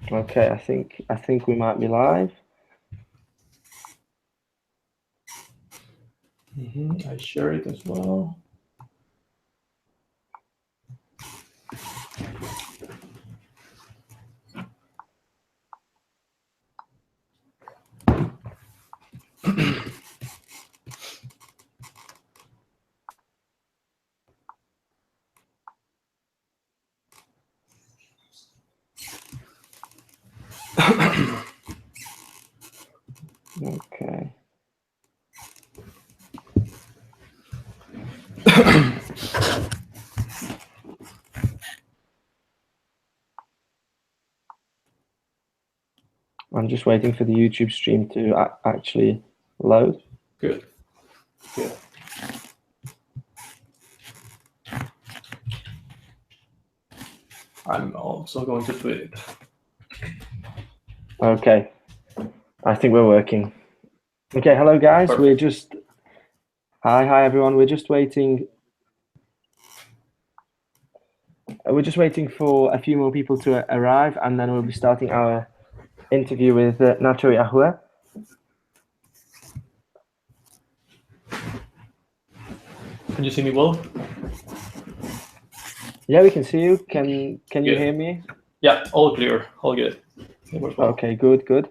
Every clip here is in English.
Okay, I think we might be live. I share it as well. Okay. I'm just waiting for the YouTube stream to actually load. Good. Good. I'm also going to tweet it. Okay. I think we're working. Okay, hello guys. Perfect. We're just hi everyone. We're just waiting. We're just waiting for a few more people to arrive, and then we'll be starting our interview with Nacho Yagüe. Can you see me well? Yeah, we can see you. Can you hear me? Yeah, all clear, all good. Okay, good.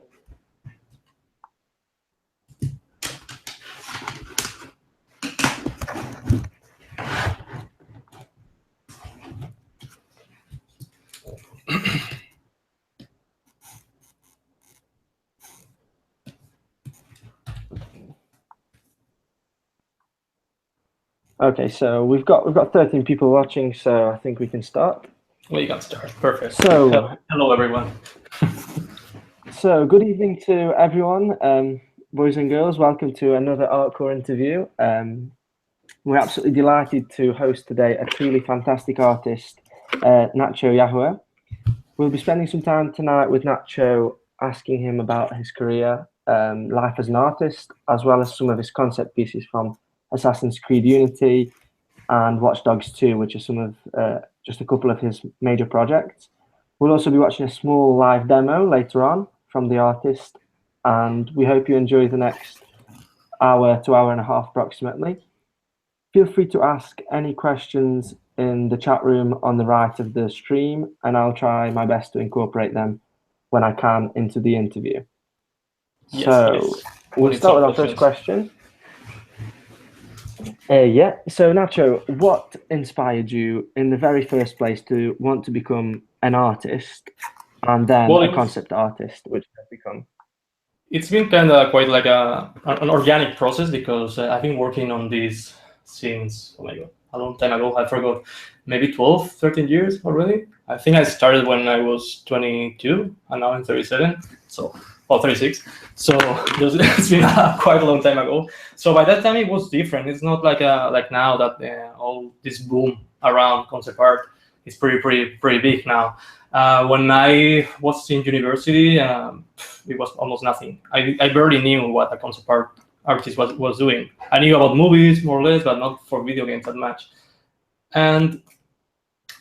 Okay, so we've got 13 people watching, so I think we can start. Well, you can start. Perfect. So, hello everyone. So, good evening to everyone, boys and girls. Welcome to another Artcore interview. We're absolutely delighted to host today a truly fantastic artist, Nacho Yagüe. We'll be spending some time tonight with Nacho, asking him about his career, life as an artist, as well as some of his concept pieces from Assassin's Creed Unity and Watch Dogs 2, which are some of just a couple of his major projects. We'll also be watching a small live demo later on from the artist, and we hope you enjoy the next hour to hour and a half approximately. Feel free to ask any questions in the chat room on the right of the stream, and I'll try my best to incorporate them when I can into the interview. Yes, so please. We'll start with our first question. So Nacho, what inspired you in the very first place to want to become an artist and then a concept artist, which has become? It's been kind of quite like an organic process because I've been working on this since, oh my God, a long time ago. I forgot, maybe 12, 13 years already. I think I started when I was 22 and now I'm 37. So, 36. So it's been quite a long time ago. So by that time it was different. It's not like now that all this boom around concept art is pretty big now. When I was in university, it was almost nothing. I barely knew what a concept artist was doing. I knew about movies more or less, but not for video games that much. And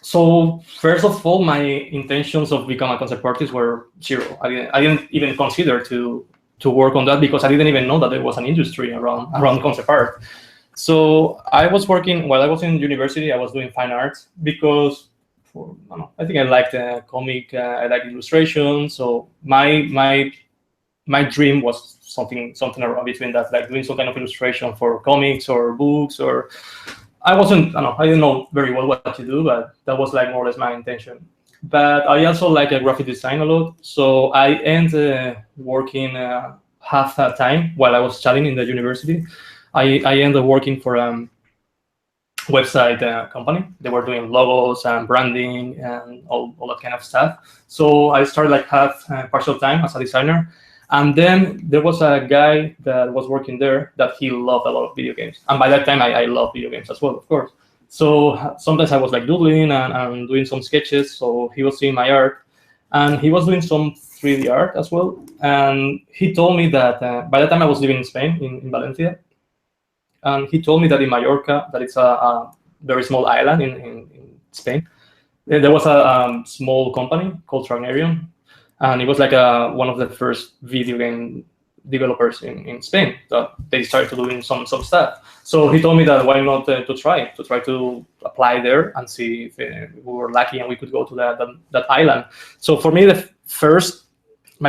so first of all, my intentions of becoming a concept artist were zero. I didn't even consider to work on that because I didn't even know that there was an industry around concept art. So I was working while I was in university. I was doing fine arts because I think I liked comic. I like illustration. So my dream was something around between that, like doing some kind of illustration for comics or books. Or I didn't know very well what to do, but that was like more or less my intention. But I also like graphic design a lot. So I ended working half that time while I was studying in the university. I ended up working for website company. They were doing logos and branding and all that kind of stuff. So I started like partial time as a designer. And then there was a guy that was working there that he loved a lot of video games. And by that time, I love video games as well, of course. So sometimes I was like doodling and doing some sketches. So he was seeing my art. And he was doing some 3D art as well. And he told me that by that time I was living in Spain, in Valencia. And he told me that in Mallorca, that it's a very small island in Spain, there was a small company called Tragnarium, and it was like one of the first video game developers in Spain that they started to doing some stuff. So he told me that why not to try to apply there and see if we were lucky and we could go to that island. So for me, my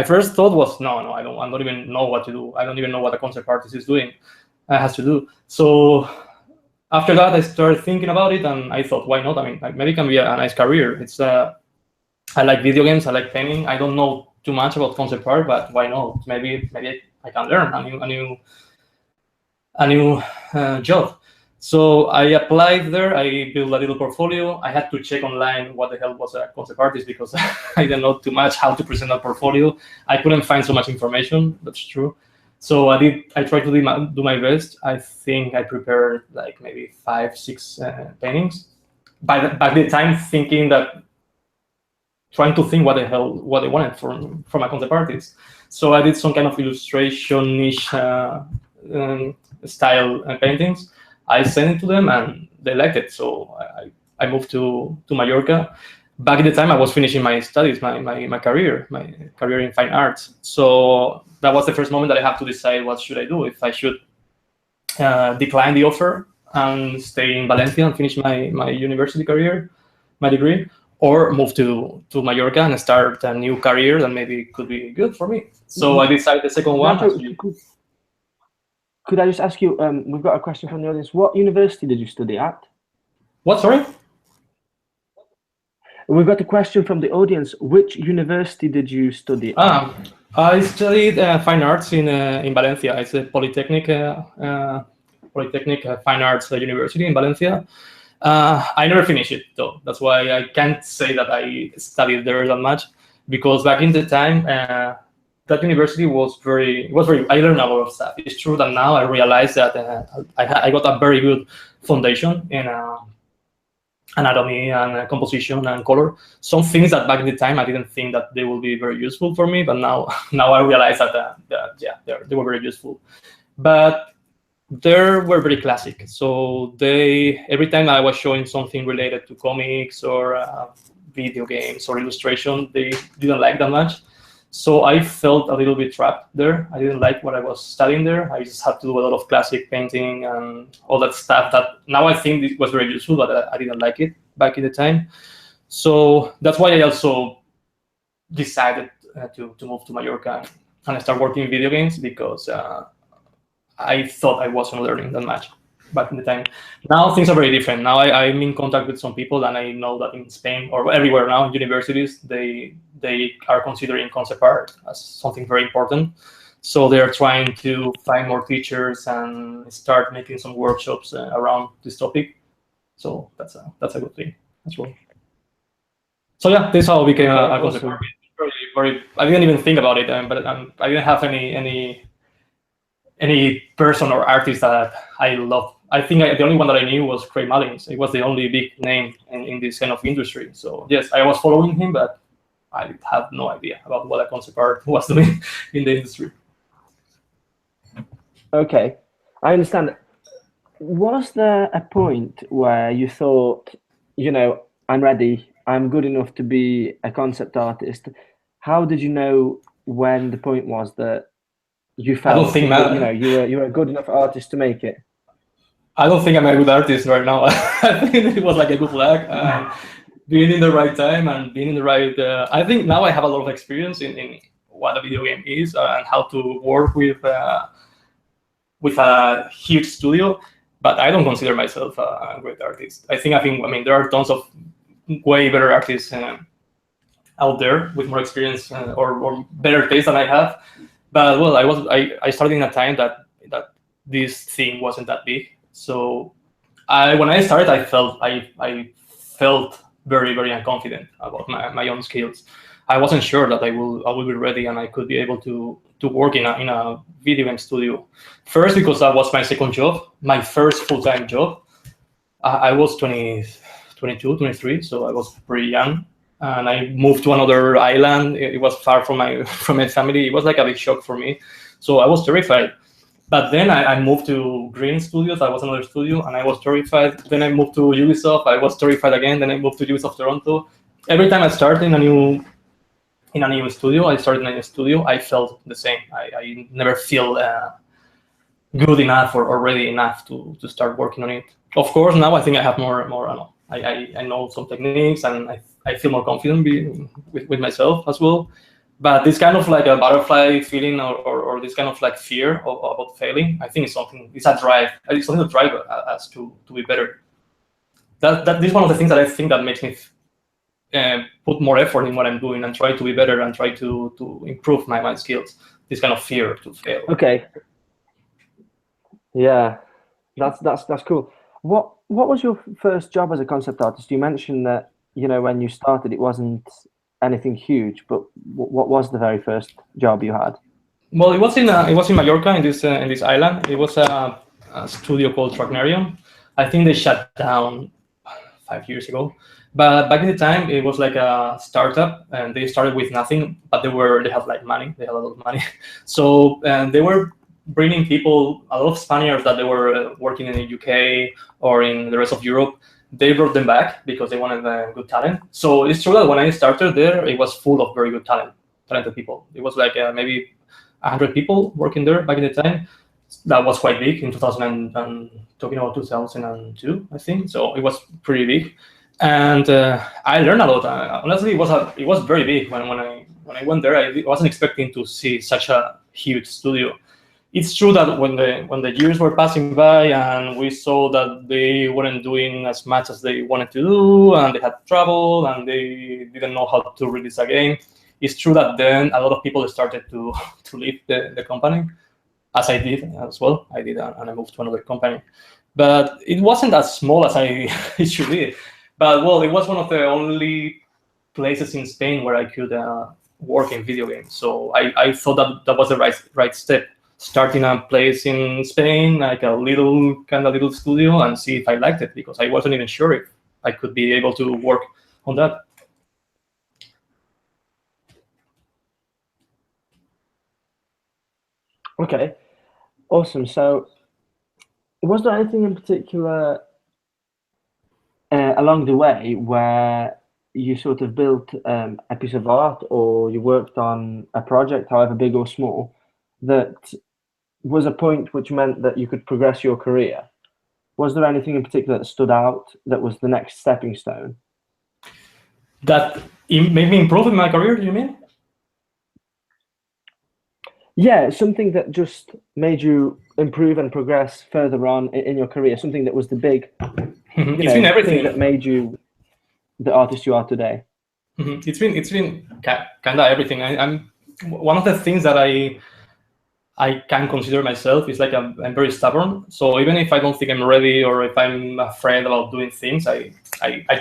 first thought was no, I don't even know what to do. I don't even know what a concept artist is doing, has to do. So after that, I started thinking about it, and I thought, why not? I mean, maybe it can be a nice career. It's I like video games, I like painting. I don't know too much about concept art, but why not? Maybe I can learn a new job. So I applied there. I built a little portfolio. I had to check online what the hell was a concept artist because I didn't know too much how to present a portfolio. I couldn't find so much information. That's true. So I tried to do my best. I think I prepared like maybe 5-6 paintings. By the time trying to think what they wanted from a concept artist. So I did some kind of illustration-ish style paintings. I sent it to them and they liked it. So I moved to Mallorca. Back at the time, I was finishing my studies, my career in fine arts. So that was the first moment that I have to decide what should I do. If I should decline the offer and stay in Valencia and finish my university career, my degree, or move to Mallorca and start a new career that maybe could be good for me. So I decided the second one. Could I just ask you, we've got a question from the audience. What university did you study at? What, sorry? We've got a question from the audience. Which university did you study at? I studied fine arts in Valencia. It's a Polytechnic Fine Arts University in Valencia. I never finished it though. That's why I can't say that I studied there that much, because back in the time, that university was very. I learned a lot of stuff. It's true that now I realize that I got a very good foundation in anatomy and composition and color. Some things that back in the time I didn't think that they will be very useful for me, but now I realize that they were very useful. But they were very classic. So every time I was showing something related to comics or video games or illustration, they didn't like that much. So I felt a little bit trapped there. I didn't like what I was studying there. I just had to do a lot of classic painting and all that stuff that now I think it was very useful, but I didn't like it back in the time. So that's why I also decided to move to Mallorca and start working in video games, because I thought I wasn't learning that much back in the time. Now things are very different. Now I'm in contact with some people, and I know that in Spain or everywhere now, universities, they are considering concept art as something very important. So they're trying to find more teachers and start making some workshops around this topic. So that's a good thing as well. So yeah, this is how I became a concept artist. I didn't even think about it, but I didn't have any person or artist that I loved. I think the only one that I knew was Craig Mullins. It was the only big name in this kind of industry. So yes, I was following him, but I had no idea about what a concept art was doing in the industry. Okay, I understand. Was there a point where you thought, I'm ready, I'm good enough to be a concept artist? How did you know when the point was that you felt, I don't think you were a good enough artist to make it? I don't think I'm a good artist right now. I think it was like a good luck, being in the right time and being in the right. I think now I have a lot of experience in what a video game is and how to work with a huge studio. But I don't consider myself a great artist. I mean, there are tons of way better artists out there with more experience or better taste than I have. But well, I started in a time that this thing wasn't that big. So when I started, I felt very, very unconfident about my own skills. I wasn't sure that I will be ready and I could be able to work in a video game studio. First, because that was my second job, my first full-time job. I was 22, 23, so I was pretty young. And I moved to another island. It was far from my family. It was like a big shock for me. So I was terrified. But then I moved to Green Studios. I was another studio, and I was terrified. Then I moved to Ubisoft. I was terrified again. Then I moved to Ubisoft Toronto. Every time I started in in a new studio. I started in a new studio. I felt the same. I never feel good enough or ready enough to start working on it. Of course, now I think I have more. I know some techniques, and I feel more confident with myself as well. But this kind of like a butterfly feeling or this kind of like fear about failing, I think it's a drive. It's something to drive us to be better. That is one of the things that I think that makes me put more effort in what I'm doing and try to be better and try to improve my skills. This kind of fear to fail. Okay. Yeah, that's cool. What was your first job as a concept artist? You mentioned that, you know, when you started, it wasn't anything huge, but what was the very first job you had? Well, it was in Mallorca, in this island. It was a studio called Tracknarium. I think they shut down 5 years ago. But back in the time, it was like a startup, and they started with nothing. But they had like money. They had a lot of money, so they were bringing people, a lot of Spaniards that they were working in the UK or in the rest of Europe. They brought them back because they wanted good talent. So it's true that when I started there, it was full of very good talented people. It was like maybe 100 people working there back in the time. That was quite big in 2000 and talking about 2002, I think. So it was pretty big, and I learned a lot. Honestly, it was very big when I went there. I wasn't expecting to see such a huge studio. It's true that when the years were passing by and we saw that they weren't doing as much as they wanted to do, and they had trouble and they didn't know how to release a game, it's true that then a lot of people started to leave the company, as I did as well. I did, and I moved to another company. But it wasn't as small as it should be. But well, it was one of the only places in Spain where I could work in video games. So I thought that was the right step. Starting a place in Spain, like a little studio, and see if I liked it, because I wasn't even sure if I could be able to work on that. Okay, awesome. So, was there anything in particular along the way where you sort of built a piece of art, or you worked on a project, however big or small, that was a point which meant that you could progress your career? Was there anything in particular that stood out that was the next stepping stone? That made me improve in my career, do you mean? Yeah, something that just made you improve and progress further on in your career, something that was the big it's been everything that made you the artist you are today. It's been kind of everything. I'm one of the things that I can consider myself is like I'm very stubborn. So even if I don't think I'm ready, or if I'm afraid about doing things, I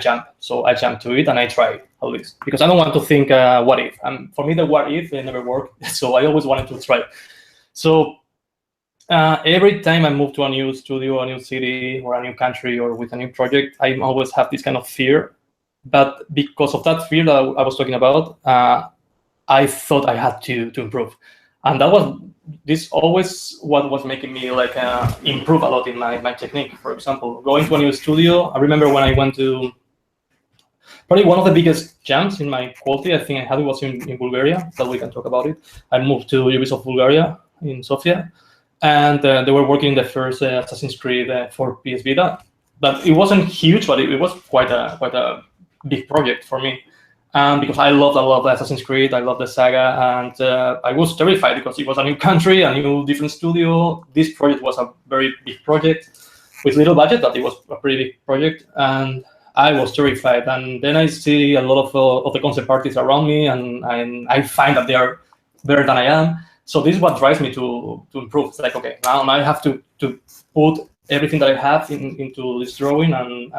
jump. So I jump to it and I try at least, because I don't want to think what if. For me, the what if it never worked. So I always wanted to try. So every time I move to a new studio, a new city, or a new country, or with a new project, I always have this kind of fear. But because of that fear that I was talking about, I thought I had to improve. And that was always what was making me like improve a lot in my technique. For example, going to a new studio. I remember when I went to probably one of the biggest jumps in my quality I think I had was in Bulgaria, that we can talk about it. I moved to Ubisoft Bulgaria in Sofia, and they were working the first Assassin's Creed for PS Vita. But it wasn't huge, but it was quite a big project for me. Because I love Assassin's Creed, I love the saga, and I was terrified because it was a new country, a new different studio. This project was a very big project with little budget, but it was a pretty big project, and I was terrified. And then I see a lot of the concept artists around me, and I find that they are better than I am. So this is what drives me to improve. It's like, okay, now I have to put everything that I have into this drawing and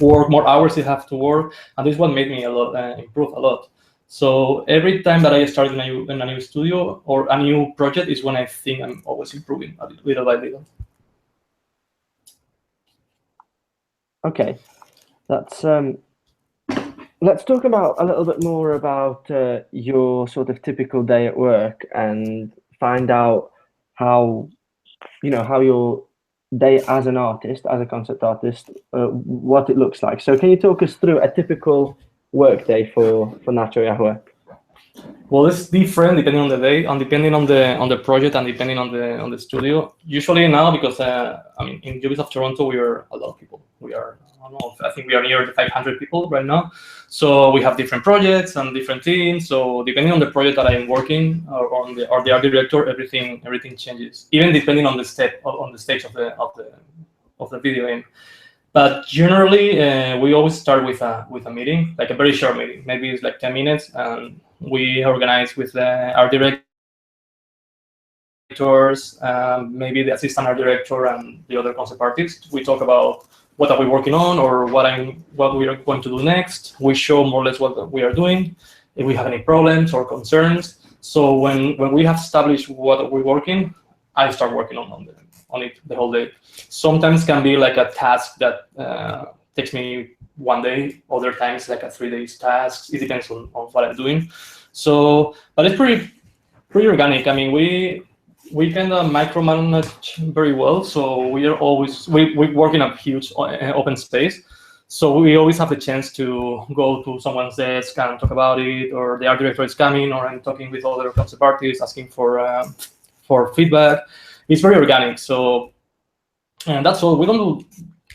work more hours you have to work, and this is what made me improve a lot. So every time that I start in a new studio or a new project is when I think I'm always improving little by little. Okay, that's let's talk about a little bit more about your sort of typical day at work, and find out how your day as an artist, as a concept artist, what it looks like. So can you talk us through a typical work day for Nacho Yagüe? Well, it's different depending on the day and depending on the project and depending on the studio. Usually now, because I mean, in Ubisoft Toronto, we are a lot of people. We are, I don't know, I think we are near the 500 people right now. So we have different projects and different teams. So depending on the project that I am working or the art director, everything changes. Even depending on the step on the stage of the video game. But generally, we always start with a meeting, like a very short meeting. Maybe it's like 10 minutes, and we organize with our directors, maybe the assistant art director and the other concept artists. We talk about what are we working on or what we are going to do next. We show more or less what we are doing, if we have any problems or concerns. So when we have established what we're working, I start working on it the whole day. Sometimes can be like a task that takes me one day. Other times like a 3 days task. It depends on what I'm doing. So, but it's pretty organic. I mean, we kind of micromanage very well. So we are always we work in a huge open space. So we always have the chance to go to someone's desk and talk about it, or the art director is coming, or I'm talking with other concept artists asking for feedback. It's very organic. So, and that's all. We don't do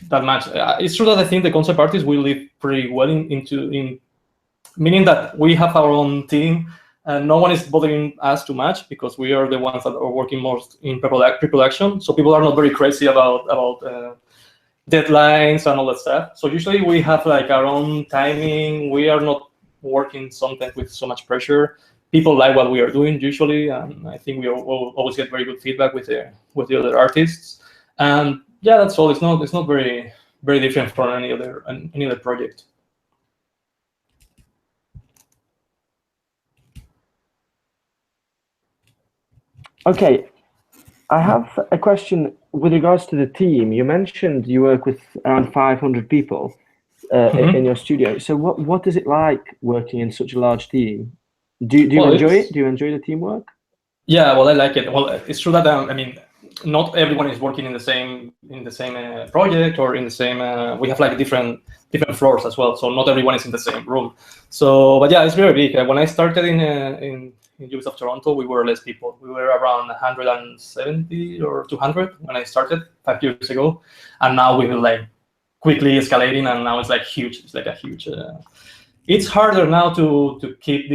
that much. It's true that I think the concept artists will live pretty well in meaning that we have our own team and no one is bothering us too much because we are the ones that are working most in pre-production. So people are not very crazy about deadlines and all that stuff. So usually we have like our own timing. We are not working sometimes with so much pressure. People like what we are doing usually, and I think we always get very good feedback with the other artists. And yeah, that's all. It's not very different from any other project. Okay, I have a question with regards to the team. You mentioned you work with around 500 people in your studio. So what is it like working in such a large team? Do you enjoy it? Do you enjoy the teamwork? Yeah, well, I like it. Well, it's true that I mean, not everyone is working in the same project or in the same. We have like different floors as well, so not everyone is in the same room. So, but yeah, it's very big. When I started in Ubisoft Toronto, we were less people. We were around 170 or 200 when I started 5 years ago, and now we're like quickly escalating, and now it's like huge. It's like a huge. It's harder now to keep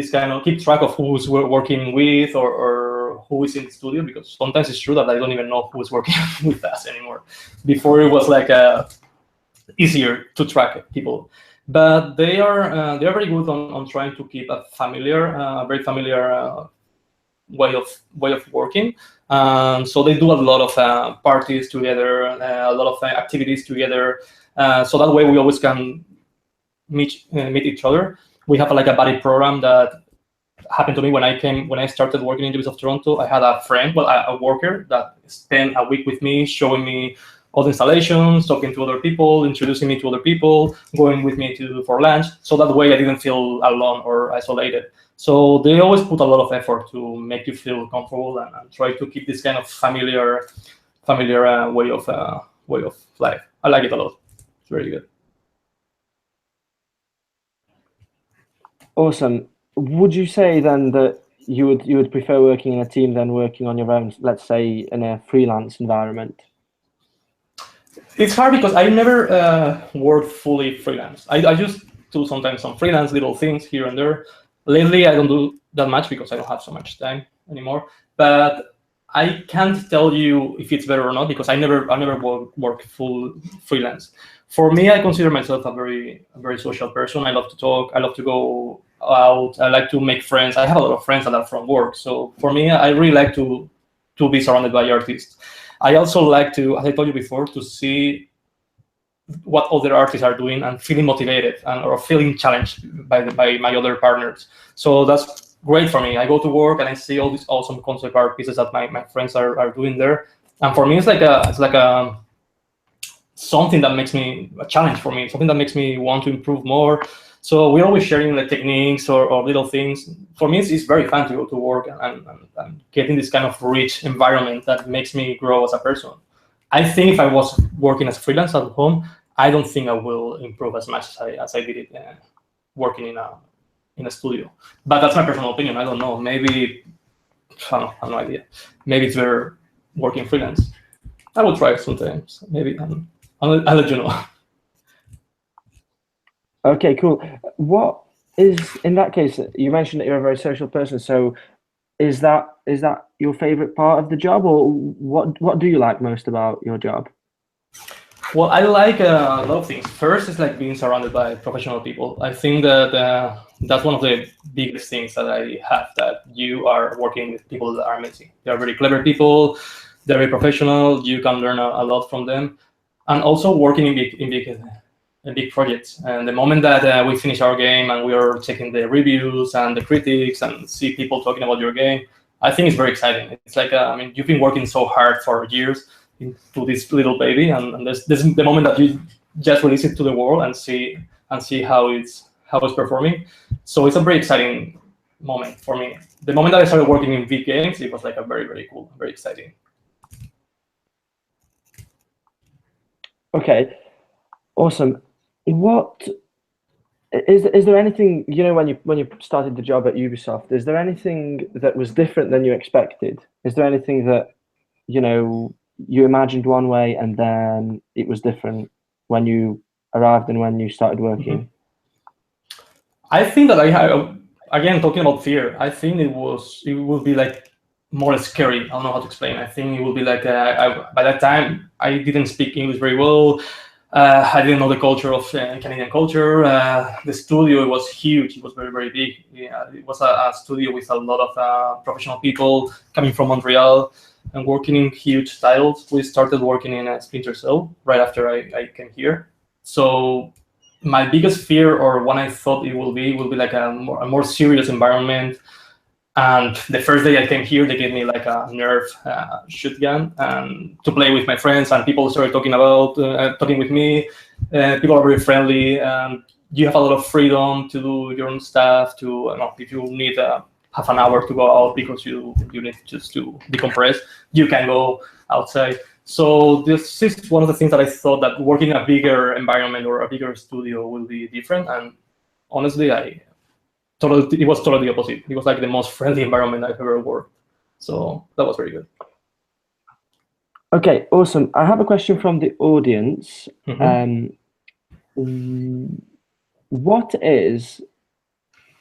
track of who's we're working with or who is in the studio, because sometimes it's true that I don't even know who is working with us anymore. Before it was like easier to track people, but they are very good on trying to keep a very familiar way of working. So they do a lot of parties together, a lot of activities together. So that way we always can meet each other. We have like a buddy program that happened to me when I started working in Ubisoft Toronto. I had a friend, a worker that spent a week with me, showing me all the installations, talking to other people, introducing me to other people, going with me for lunch. So that way I didn't feel alone or isolated. So they always put a lot of effort to make you feel comfortable and try to keep this kind of familiar way of life. I like it a lot. It's very good. Awesome. Would you say then that you would prefer working in a team than working on your own, let's say in a freelance environment? It's hard because I never worked fully freelance. I just do sometimes some freelance little things here and there. Lately, I don't do that much because I don't have so much time anymore. But I can't tell you if it's better or not because I never work full freelance. For me, I consider myself a very social person. I love to talk. I love to go out. I like to make friends. I have a lot of friends that are from work. So for me, I really like to be surrounded by artists. I also like to, as I told you before, to see what other artists are doing and feeling motivated or feeling challenged by my other partners. So that's great for me. I go to work and I see all these awesome concept art pieces that my friends are doing there. And for me, it's like a something that makes me a challenge for me, something that makes me want to improve more. So we're always sharing the techniques or little things. For me, it's very fun to go to work and getting this kind of rich environment that makes me grow as a person. I think if I was working as a freelance at home, I don't think I will improve as much as I did it working in in a studio. But that's my personal opinion. I don't know. Maybe I have no idea. Maybe it's better working freelance. I will try sometimes. Maybe I'll let you know. Okay, cool. What is, in that case, you mentioned that you're a very social person, so is that your favorite part of the job, or what do you like most about your job? Well, I like a lot of things. First, is like being surrounded by professional people. I think that that's one of the biggest things that I have, that you are working with people that are amazing. They are very clever people. They're very professional. You can learn a lot from them, and also working in big projects. And the moment that we finish our game and we are checking the reviews and the critics and see people talking about your game, I think it's very exciting. It's like I mean, you've been working so hard for years into this little baby, and this is the moment that you just release it to the world and see how it's performing. So it's a very exciting moment for me. The moment that I started working in big games, it was like a very, very cool, very exciting. Okay, awesome. What is there anything, you know, when you started the job at Ubisoft, is there anything that was different than you expected? Is there anything that, you know, you imagined one way and then it was different when you arrived and when you started working? I think that I have, again, talking about fear, I think it will be like more scary. I don't know how to explain. I think it will be like by that time I didn't speak English very well. I didn't know the culture of Canadian culture. The studio, it was huge. It was very, very big. Yeah, it was a studio with a lot of professional people coming from Montreal and working in huge titles. We started working in Splinter Cell right after I came here. So my biggest fear, or what I thought it will be like a more serious environment. And the first day I came here, they gave me like a Nerf shotgun and to play with my friends, and people started talking with me. People are very friendly, and you have a lot of freedom to do your own stuff. If you need half an hour to go out because you need just to decompress, you can go outside. So this is one of the things that I thought, that working in a bigger environment or a bigger studio will be different. And honestly, it was totally the opposite. It was like the most friendly environment I've ever worked. So that was very good. Okay, awesome. I have a question from the audience. What is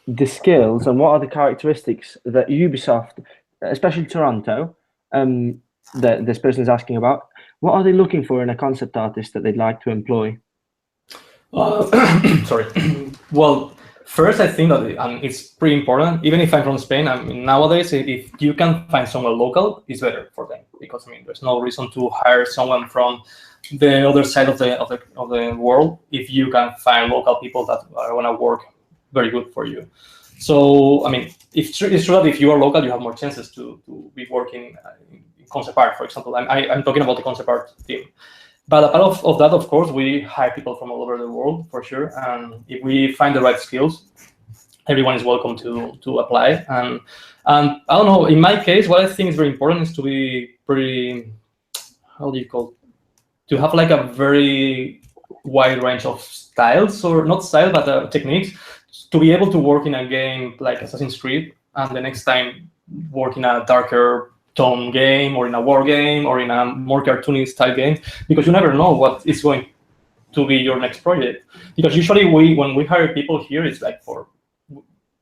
the skills and what are the characteristics that Ubisoft, especially Toronto, that this person is asking about, what are they looking for in a concept artist that they'd like to employ? Sorry. Well, first, I think that it's pretty important. Even if I'm from Spain, I mean, nowadays, if you can find someone local, it's better for them, because I mean, there's no reason to hire someone from the other side of the world if you can find local people that are going to work very good for you. So I mean, it's true that if you are local, you have more chances to be working in concept art, for example. I'm talking about the concept art team. But apart of that, of course, we hire people from all over the world, for sure. And if we find the right skills, everyone is welcome to apply. And I don't know, in my case, what I think is very important is to be pretty, how do you call it? To have like a very wide range of styles, or not style, but techniques, to be able to work in a game like Assassin's Creed, and the next time work in a darker tone game, or in a war game, or in a more cartoony style game, because you never know what is going to be your next project. Because usually when we hire people here, it's like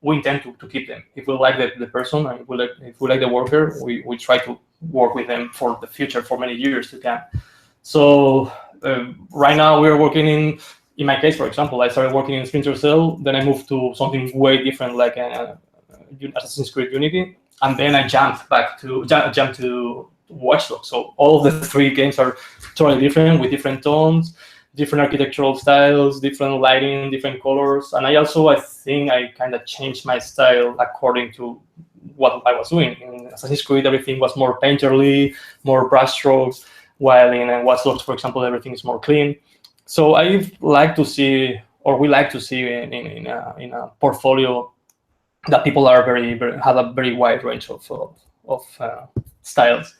we intend to keep them. If we like the person, and if we like the worker, we try to work with them for the future, for many years to come. So right now we're working in my case, for example, I started working in Splinter Cell, then I moved to something way different, like Assassin's Creed Unity, and then I jumped to Watch Dogs. So all of the three games are totally different, with different tones, different architectural styles, different lighting, different colors. And I think I kind of changed my style according to what I was doing. In Assassin's Creed, everything was more painterly, more brushstrokes, while in Watch Dogs, for example, everything is more clean. So I like to see, or we like to see in a portfolio, that people are have a very wide range of styles.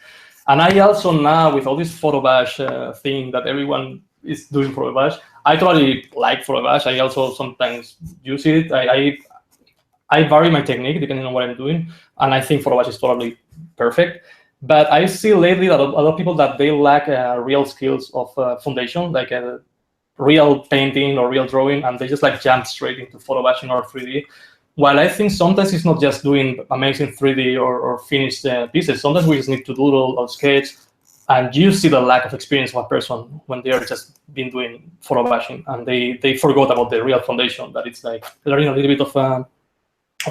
And I also now, with all this photo bash thing that everyone is doing for a bash, I totally like for a bash. I also sometimes use it. I vary my technique depending on what I'm doing, and I think photo wash is totally perfect. But I see lately that a lot of people that they lack real skills of foundation, like real painting or real drawing, and they just like jump straight into photo washing or 3D. While I think sometimes it's not just doing amazing 3D or finished pieces. Sometimes we just need to doodle or sketch, and you see the lack of experience of a person when they are just been doing photo washing and they forgot about the real foundation, that it's like learning a little bit of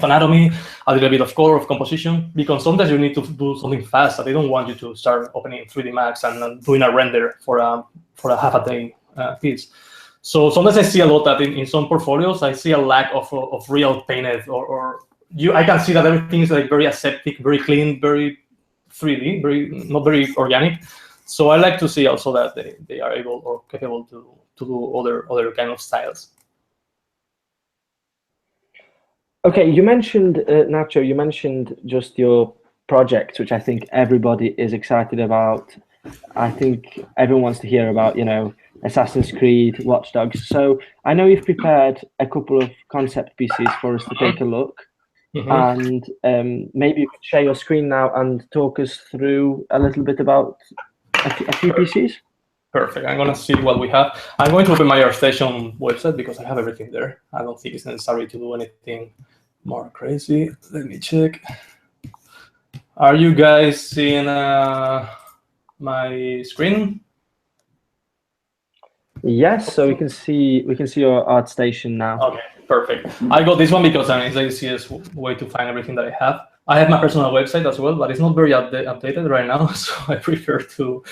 anatomy, a little bit of color, of composition, because sometimes you need to do something fast. They don't want you to start opening 3D Max and doing a render for a half a day piece. So sometimes I see a lot that in some portfolios, I see a lack of real painted or I can see that everything is like very aseptic, very clean, very 3D, not very organic. So I like to see also that they are able or capable to do other kind of styles. Okay, you mentioned, Nacho, you mentioned just your project, which I think everybody is excited about. I think everyone wants to hear about, Assassin's Creed, Watch Dogs. So I know you've prepared a couple of concept pieces for us to take a look. And maybe you could share your screen now and talk us through a little bit about a few pieces. Perfect. I'm going to see what we have. I'm going to open my ArtStation website because I have everything there. I don't think it's necessary to do anything more crazy. Let me check. Are you guys seeing my screen? Yes, so we can see your ArtStation now. Okay, perfect. I got this one because it's the easiest way to find everything that I have. I have my personal website as well, but it's not very updated right now, so I prefer to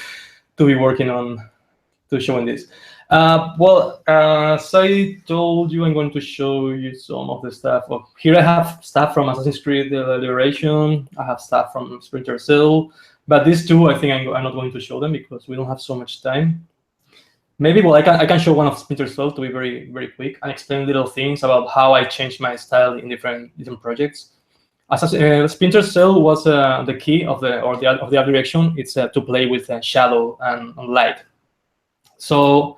be working on showing this. As I told you, I'm going to show you some of the stuff. Here I have stuff from Assassin's Creed Liberation. I have stuff from Splinter Cell, but these two, I think I'm not going to show them because we don't have so much time. Maybe, I can show one of Splinter Cell to be very, very quick and explain little things about how I changed my style in different projects. Splinter Cell was the key of the art direction. It's to play with shadow and light. So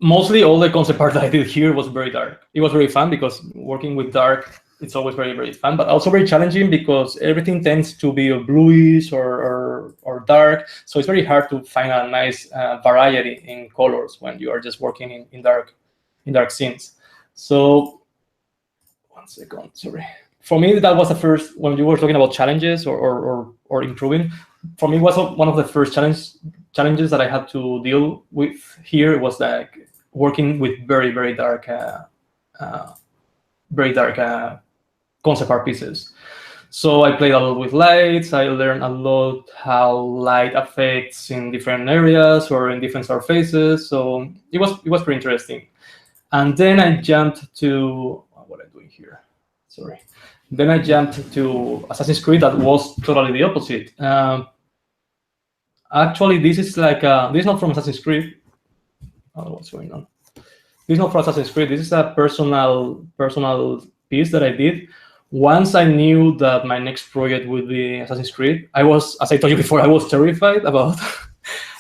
mostly all the concept art that I did here was very dark. It was very fun because working with dark, it's always very, very fun, but also very challenging because everything tends to be bluish or dark. So it's very hard to find a nice variety in colors when you are just working in dark scenes. So 1 second, sorry. For me, that was the first, when you were talking about challenges or improving, for me, was one of the first challenges that I had to deal with here was like working with very, very dark concept art pieces. So I played a lot with lights. I learned a lot how light affects in different areas or in different surfaces. So it was pretty interesting. And then I jumped to what I'm doing here. Sorry. Then I jumped to Assassin's Creed. That was totally the opposite. Actually, this is like this is not from Assassin's Creed. Oh, what's going on? This is not from Assassin's Creed. This is a personal piece that I did. Once I knew that my next project would be Assassin's Creed, I was, as I told you before, I was terrified about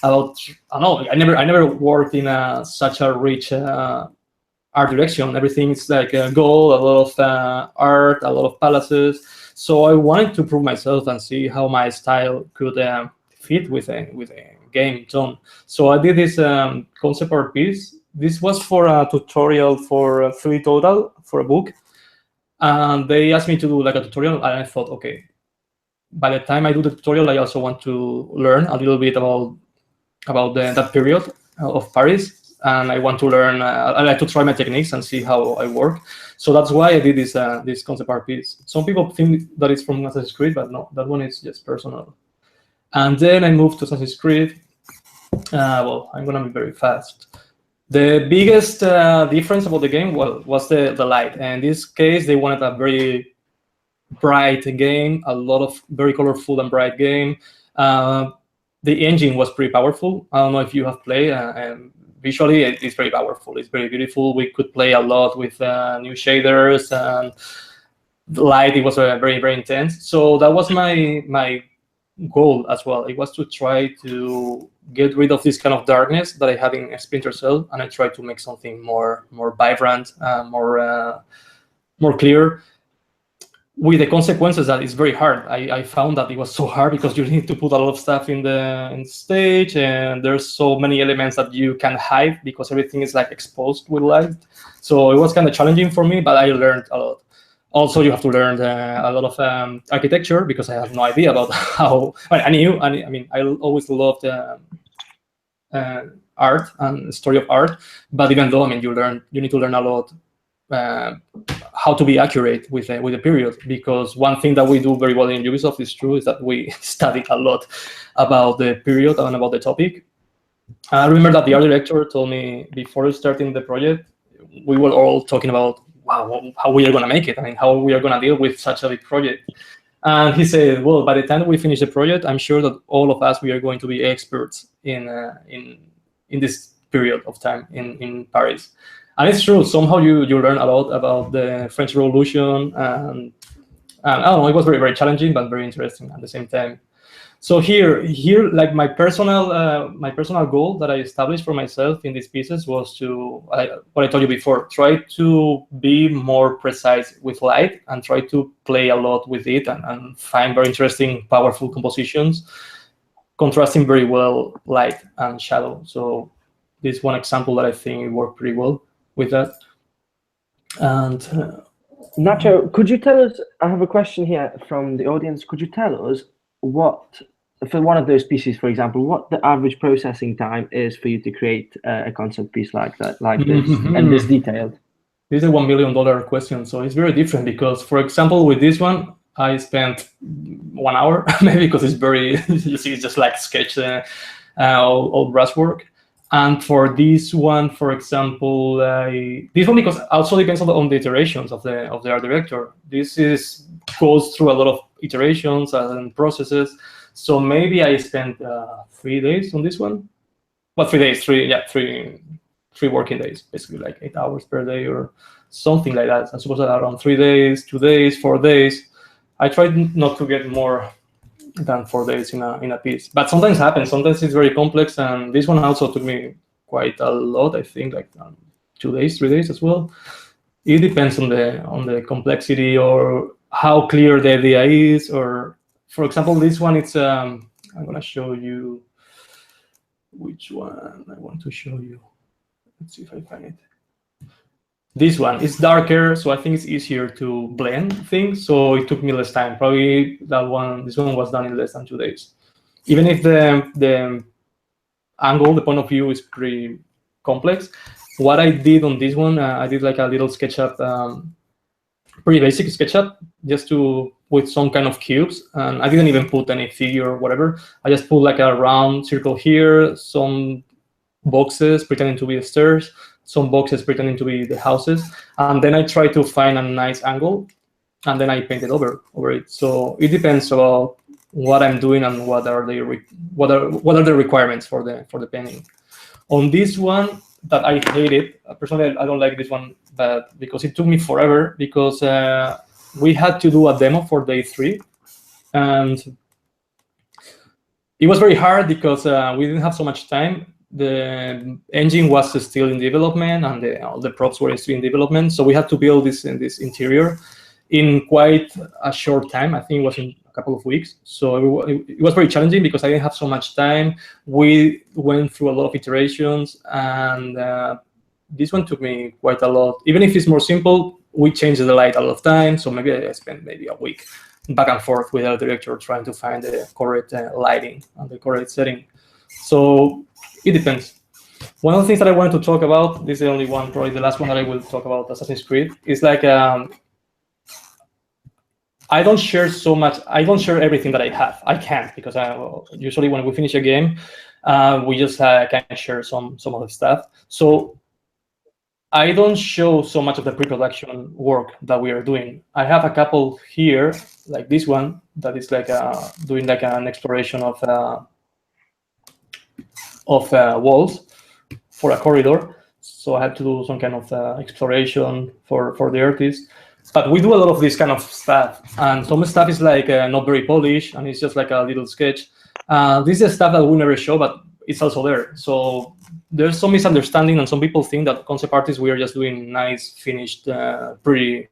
I don't know. I never worked in such a rich art direction. Everything is like gold, a lot of art, a lot of palaces. So I wanted to prove myself and see how my style could fit with a game tone. So I did this concept art piece. This was for a tutorial for 3 total for a book. And they asked me to do like a tutorial, and I thought, okay, by the time I do the tutorial, I also want to learn a little bit about that period of Paris, and I want to learn. I like to try my techniques and see how I work. So that's why I did this concept art piece. Some people think that it's from Assassin's Creed, but no, that one is just personal. And then I moved to Assassin's Creed. Well, I'm gonna be very fast. The biggest difference about the game was the light. And in this case, they wanted a very bright game, a lot of very colorful and bright game. The engine was pretty powerful. I don't know if you have played, and visually it's very powerful. It's very beautiful. We could play a lot with new shaders, and the light, it was very, very intense. So that was my goal as well. It was to try to get rid of this kind of darkness that I had in Splinter Cell, and I tried to make something more vibrant, more more clear. With the consequences that it's very hard. I found that it was so hard because you need to put a lot of stuff in the stage, and there's so many elements that you can hide because everything is like exposed with light. So it was kind of challenging for me, but I learned a lot. Also, you have to learn a lot of architecture because I have no idea about how. I mean, I always loved art and the story of art, but even though, I mean, you need to learn a lot how to be accurate with the period, because one thing that we do very well in Ubisoft is true is that we study a lot about the period and about the topic. I remember that the art director told me before starting the project, we were all talking about, wow, how we are going to make it. I mean, how we are going to deal with such a big project. And he said, well, by the time we finish the project, I'm sure that all of us, we are going to be experts in this period of time in Paris. And it's true, somehow you learn a lot about the French Revolution, and I don't know, it was very, very challenging, but very interesting at the same time. So here, like my personal goal that I established for myself in these pieces was to, what I told you before, try to be more precise with light and try to play a lot with it and find very interesting, powerful compositions, contrasting very well light and shadow. So this is one example that I think worked pretty well with that. And Nacho, could you tell us, I have a question here from the audience, could you tell us what, for one of those pieces, for example, what the average processing time is for you to create a concept piece like that, like this, and this detailed? This is a $1 million question, so it's very different because, for example, with this one, I spent 1 hour, maybe because it's very, you see, it's just like sketch, all brushwork. And for this one, for example, this one, because also depends on the iterations of the art director. This goes through a lot of iterations and processes. So maybe I spent 3 days on this one. Well, 3 days, three working days, basically like 8 hours per day or something like that. I suppose around 3 days, 2 days, 4 days. I tried not to get more than 4 days in a piece, but sometimes happens. Sometimes it's very complex, and this one also took me quite a lot. I think like 2 days, 3 days as well. It depends on the complexity or how clear the idea is. Or, for example, this one, it's I'm gonna show you which one I want to show you. Let's see if I find it. This one is darker, so I think it's easier to blend things. So it took me less time. Probably this one was done in less than 2 days. Even if the angle, the point of view is pretty complex. What I did on this one, I did like a little SketchUp, pretty basic SketchUp, just with some kind of cubes. And I didn't even put any figure or whatever. I just put like a round circle here, some boxes pretending to be the stairs, some boxes pretending to be the houses, and then I try to find a nice angle, and then I paint it over it. So it depends about what I'm doing and what are the requirements for the painting. On this one that I hated, personally, I don't like this one, but because it took me forever, because we had to do a demo for day 3, and it was very hard because we didn't have so much time. The engine was still in development, and all the props were still in development. So we had to build this interior in quite a short time. I think it was in a couple of weeks. So it was very challenging because I didn't have so much time. We went through a lot of iterations, and this one took me quite a lot. Even if it's more simple, we changed the light a lot of times. So maybe I spent maybe a week back and forth with our director trying to find the correct lighting and the correct setting. So it depends. One of the things that I wanted to talk about, this is the only one, probably the last one that I will talk about, Assassin's Creed, is like I don't share so much. I don't share everything that I have. I can't, because usually when we finish a game, we just can share some of the stuff. So I don't show so much of the pre-production work that we are doing. I have a couple here, like this one, that is like doing like an exploration of walls for a corridor. So I had to do some kind of exploration for the artist. But we do a lot of this kind of stuff, and some stuff is like not very polished, and it's just like a little sketch. This is stuff that we never show, but it's also there. So there's some misunderstanding, and some people think that concept artists, we are just doing nice, finished, pretty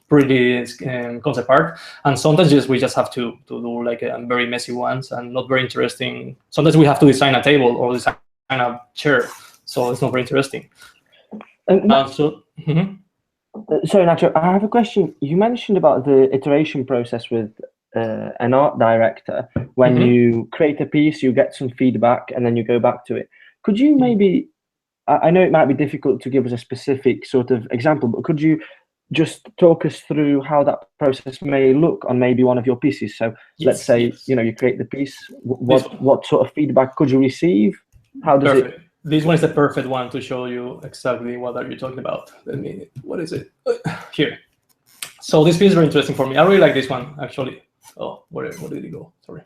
pretty concept art, and sometimes we just have to do like very messy ones and not very interesting. Sometimes we have to design a table or design a chair, so it's not very interesting. Sorry, Nacho, I have a question. You mentioned about the iteration process with an art director. When you create a piece, you get some feedback, and then you go back to it. Could you maybe, I know it might be difficult to give us a specific sort of example, but could you just talk us through how that process may look on maybe one of your pieces? So let's say, you create the piece. What sort of feedback could you receive? How does it? This one is the perfect one to show you exactly what are you talking about. What is it? Here. So this piece is very interesting for me. I really like this one, actually. Oh, where did it go? Sorry.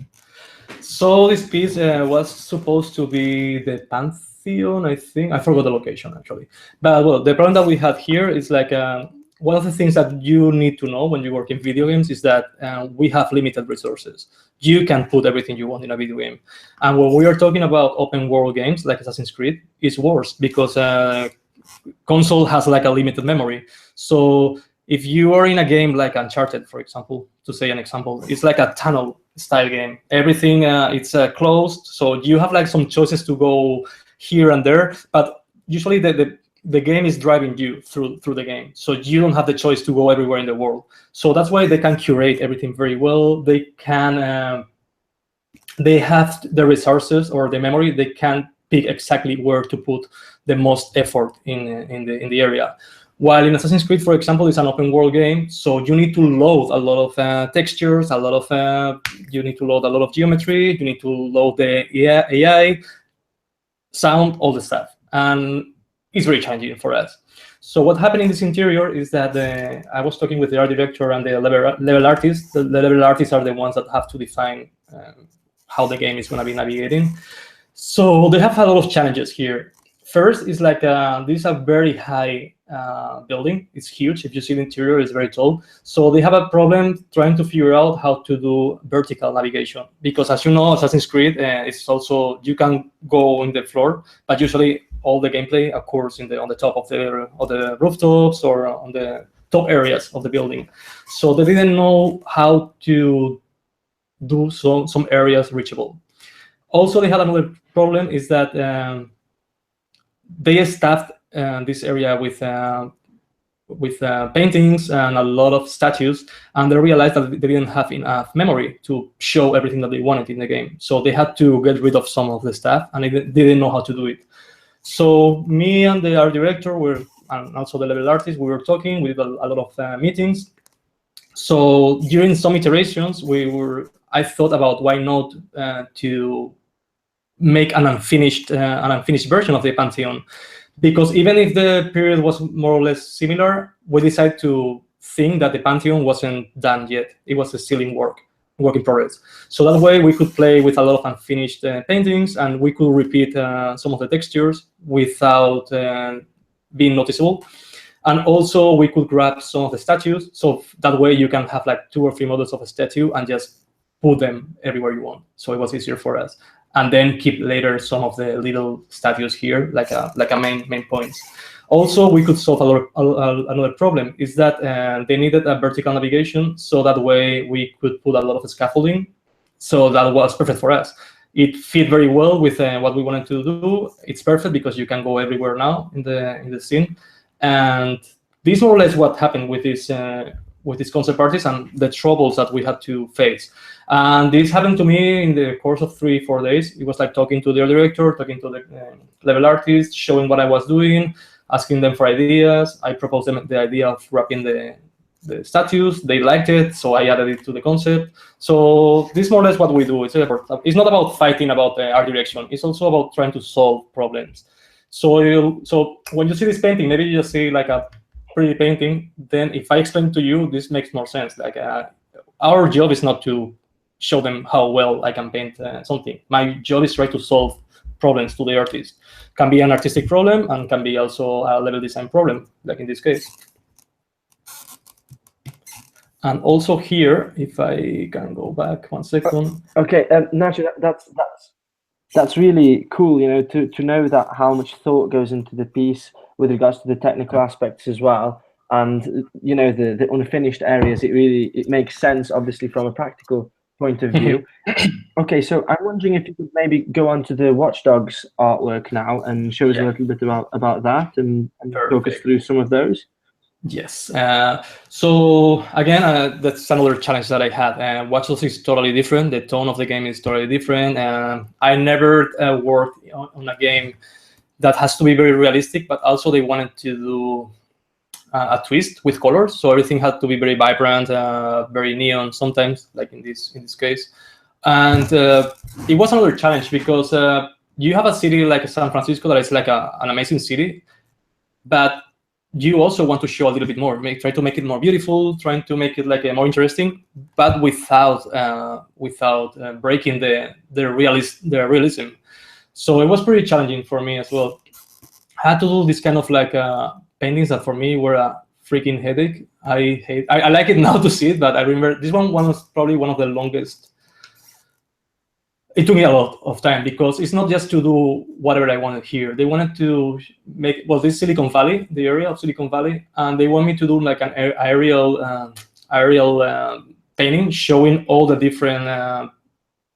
So this piece was supposed to be the Pantheon, I think. I forgot the location, actually. But, well, the problem that we have here is like one of the things that you need to know when you work in video games is that we have limited resources. You can put everything you want in a video game. And when we are talking about open world games like Assassin's Creed, it's worse because console has like a limited memory. So if you are in a game like Uncharted, for example, to say an example, it's like a tunnel style game. Everything it's closed, so you have like some choices to go here and there, but usually the game is driving you through the game, so you don't have the choice to go everywhere in the world. So that's why they can curate everything very well. They can they have the resources or the memory. They can pick exactly where to put the most effort in the area. While in Assassin's Creed, for example, it's an open world game, so you need to load a lot of textures, you need to load a lot of geometry, you need to load the AI, sound, all the stuff, and it's very challenging for us. So what happened in this interior is that I was talking with the art director and the level artists. The level artists are the ones that have to define how the game is going to be navigating. So they have a lot of challenges here. First is like this is a very high building. It's huge. If you see the interior, it's very tall. So they have a problem trying to figure out how to do vertical navigation, because as you know, Assassin's Creed it's also, you can go in the floor, but usually all the gameplay occurs on the top of the rooftops or on the top areas of the building. So they didn't know how to do some areas reachable. Also, they had another problem is that they staffed this area with paintings and a lot of statues, and they realized that they didn't have enough memory to show everything that they wanted in the game. So they had to get rid of some of the stuff, and they didn't know how to do it. So me and the art director and also the level artist, we were talking. We did a lot of meetings. So during some iterations, I thought about why not to make an unfinished version of the Pantheon, because even if the period was more or less similar, we decided to think that the Pantheon wasn't done yet. It was still in work in progress. So that way we could play with a lot of unfinished paintings, and we could repeat some of the textures without being noticeable. And also we could grab some of the statues. So that way you can have like 2 or 3 models of a statue and just put them everywhere you want. So it was easier for us. And then keep later some of the little statues here, like a main points. Also, we could solve another problem, is that they needed a vertical navigation, so that way we could put a lot of scaffolding. So that was perfect for us. It fit very well with what we wanted to do. It's perfect because you can go everywhere now in the scene. And this is more or less what happened with this concept artist and the troubles that we had to face. And this happened to me in the course of 3-4 days. It was like talking to the director, talking to the level artist, showing what I was doing, asking them for ideas. I proposed them the idea of wrapping the statues. They liked it, so I added it to the concept. So this is more or less what we do. It's not about fighting about the art direction. It's also about trying to solve problems. So when you see this painting, maybe you just see like a pretty painting. Then if I explain to you, this makes more sense. Like our job is not to show them how well I can paint something. My job is try to solve problems to the artist. Can be an artistic problem and can be also a level design problem, like in this case. And also here, if I can go back 1 second. Okay, Nacho, that's really cool. To know that how much thought goes into the piece with regards to the technical aspects as well. and you know the unfinished areas. It makes sense, obviously, from a practical point of view. Okay, so I'm wondering if you could maybe go on to the Watch Dogs artwork now and show us a little bit about that and talk us through some of those. Yes. So again, that's another challenge that I had. Watch Dogs is totally different. The tone of the game is totally different. I never worked on a game that has to be very realistic, but also they wanted to do a twist with colors. So everything had to be very vibrant, very neon sometimes, like in this case. And it was another challenge because you have a city like San Francisco that is like an amazing city, but you also want to show a little bit more, try to make it more beautiful, trying to make it like more interesting, but without breaking the realism. So it was pretty challenging for me as well. I had to do this kind of like paintings that for me were a freaking headache. I like it now to see it, but I remember this one was probably one of the longest. It took me a lot of time because it's not just to do whatever I wanted here. They wanted to make, well, this is Silicon Valley, the area of Silicon Valley, and they want me to do like an aerial painting showing all the different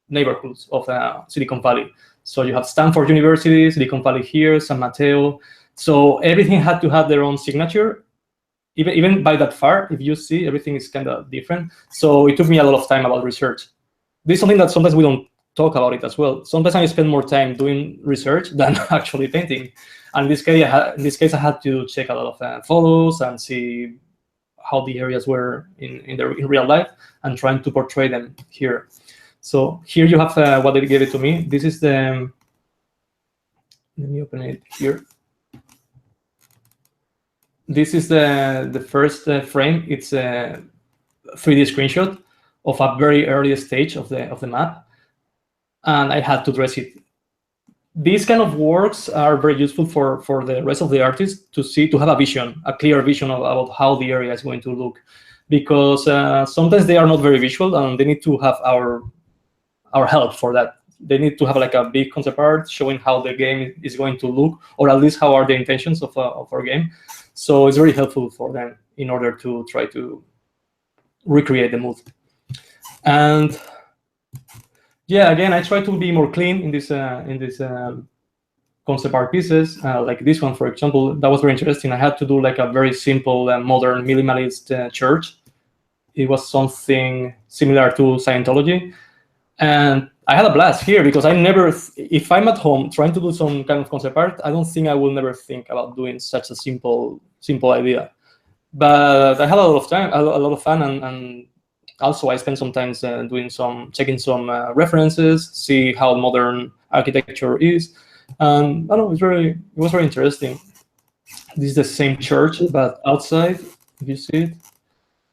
neighborhoods of Silicon Valley. So you have Stanford University, Silicon Valley here, San Mateo. So everything had to have their own signature. Even by that far, if you see, everything is kind of different. So it took me a lot of time about research. This is something that sometimes we don't talk about it as well. Sometimes I spend more time doing research than actually painting. And in this case, I had to check a lot of photos and see how the areas were in real life and trying to portray them here. So here you have what they gave it to me. This is the, let me open it here. This is the first frame. It's a 3D screenshot of a very early stage of the map. And I had to dress it. These kind of works are very useful for the rest of the artists to have a vision, a clear vision about how the area is going to look, because sometimes they are not very visual and they need to have our help for that. They need to have like a big concept art showing how the game is going to look, or at least how are the intentions of our game. So it's very helpful for them in order to try to recreate the mood. And yeah, again, I try to be more clean in this concept art pieces, like this one, for example. That was very interesting. I had to do like a very simple, modern, minimalist church. It was something similar to Scientology, and I had a blast here because I never, if I'm at home trying to do some kind of concept art, I don't think I will never think about doing such a simple idea. But I had a lot of time, a lot of fun, and also I spent some time checking some references, see how modern architecture is, and I don't know, it was very interesting. This is the same church, but outside. If you see it,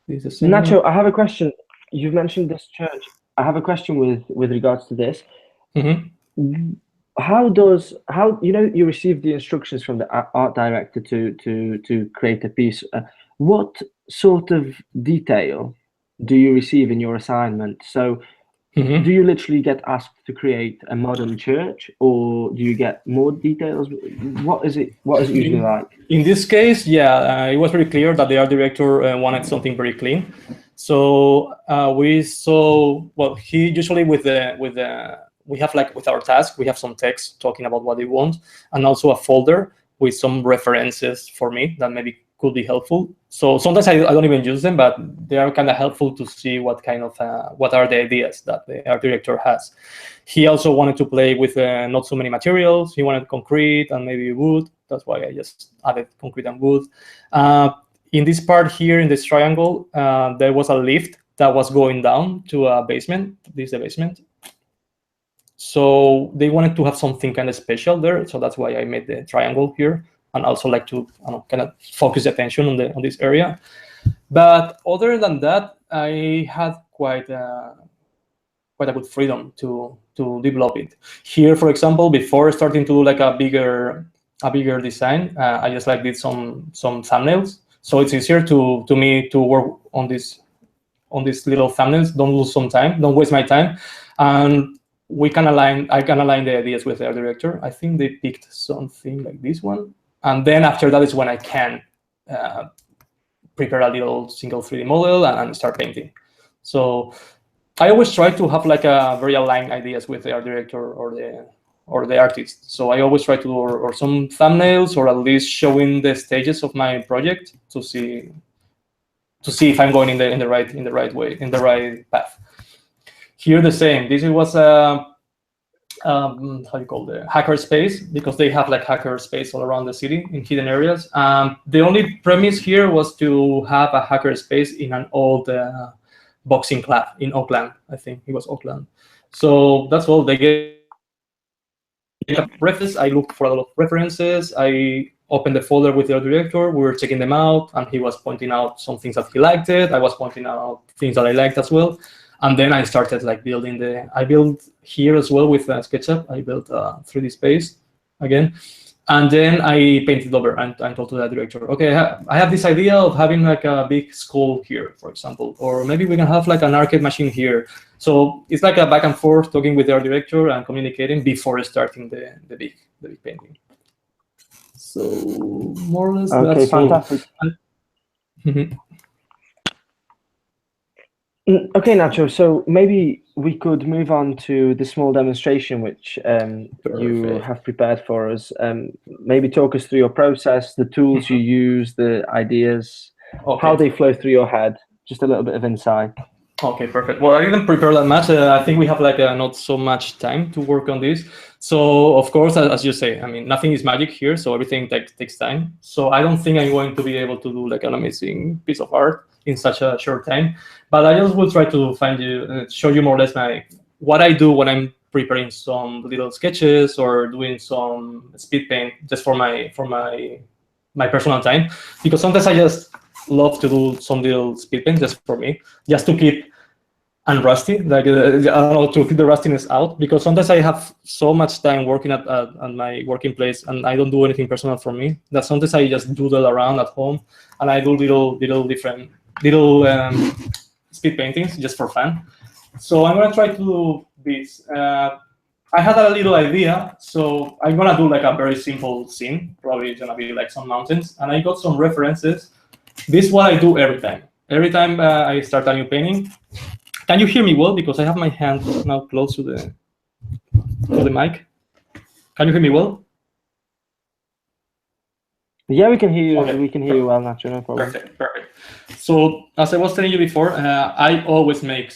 this is the same. Nacho, I have a question. You've mentioned this church. I have a question with regards to this. Mm-hmm. How you receive the instructions from the art director to create a piece? What sort of detail do you receive in your assignment? So do you literally get asked to create a modern church, or do you get more details? What is it usually like? In this case, yeah, it was very clear that the art director wanted something very clean. So we saw, well, he usually we have like with our task, we have some text talking about what we want, and also a folder with some references for me that maybe could be helpful. So sometimes I don't even use them, but they are kind of helpful to see what kind of what are the ideas that the art director has. He also wanted to play with not so many materials. He wanted concrete and maybe wood. That's why I just added concrete and wood. In this part here, in this triangle, there was a lift that was going down to a basement. This is the basement. So they wanted to have something kind of special there. So that's why I made the triangle here, and also like to kind of focus attention on this area. But other than that, I had quite a good freedom to develop it. Here, for example, before starting to do like a bigger design, I just like did some thumbnails. So it's easier to me to work on these little thumbnails. Don't lose some time. Don't waste my time. And I can align the ideas with the art director. I think they picked something like this one. And then after that is when I can prepare a little single 3D model and start painting. So I always try to have like a very aligned ideas with the art director or the artist. So I always try to do or some thumbnails or at least showing the stages of my project to see if I'm going in the right way, in the right path. Here the same. This was how you call the hacker space, because they have like hacker space all around the city in hidden areas. The only premise here was to have a hacker space in an old boxing club in Oakland. I think it was Oakland. So that's all. They gave references. I looked for a lot of references. I opened the folder with the director. We were checking them out, and he was pointing out some things that he liked it. I was pointing out things that I liked as well. And then I started like building I built here as well with SketchUp. I built a 3D space again. And then I painted over and I told to the director, okay, I have this idea of having like a big skull here, for example, or maybe we can have like an arcade machine here. So it's like a back and forth talking with our director and communicating before starting the big painting. So more or less okay, that's fantastic. Okay, Nacho, so maybe we could move on to the small demonstration which you have prepared for us. Maybe talk us through your process, the tools you use, the ideas, how they flow through your head, just a little bit of insight. Okay, perfect. Well, I didn't prepare that much. I think we have like not so much time to work on this. So of course, as you say, I mean, nothing is magic here, so everything takes time. So I don't think I'm going to be able to do like an amazing piece of art in such a short time. But I just will try to show you more or less what I do when I'm preparing some little sketches or doing some speed paint just for my personal time, because sometimes I just love to do some little speed paint just for me, just to keep unrusty, like I don't know, to keep the rustiness out, because sometimes I have so much time working at my working place and I don't do anything personal for me, that sometimes I just doodle around at home and I do little different speed paintings just for fun. So I'm gonna try to do this. I had a little idea, so I'm gonna do like a very simple scene. Probably it's gonna be like some mountains, and I got some references. This is what I do every time. Every time I start a new painting. Can you hear me well? Because I have my hand now close to the mic. Can you hear me well? Yeah, we can hear you. Okay. We can hear you well, Nacho. No problem. Perfect. So as I was telling you before, I always make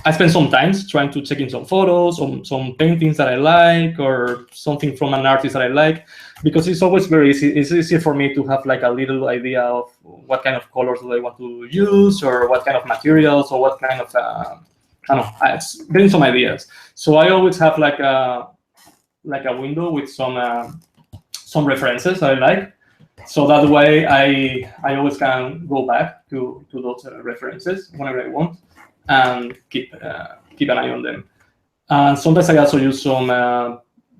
I spend some time trying to check in some photos, some paintings that I like, or something from an artist that I like, because it's always very easy. It's easier for me to have like a little idea of what kind of colors do I want to use, or what kind of materials, or what kind of I don't know, getting some ideas. So I always have like a window with some references that I like. So that way I always can go back to those references whenever I want and keep an eye on them. And sometimes I also use some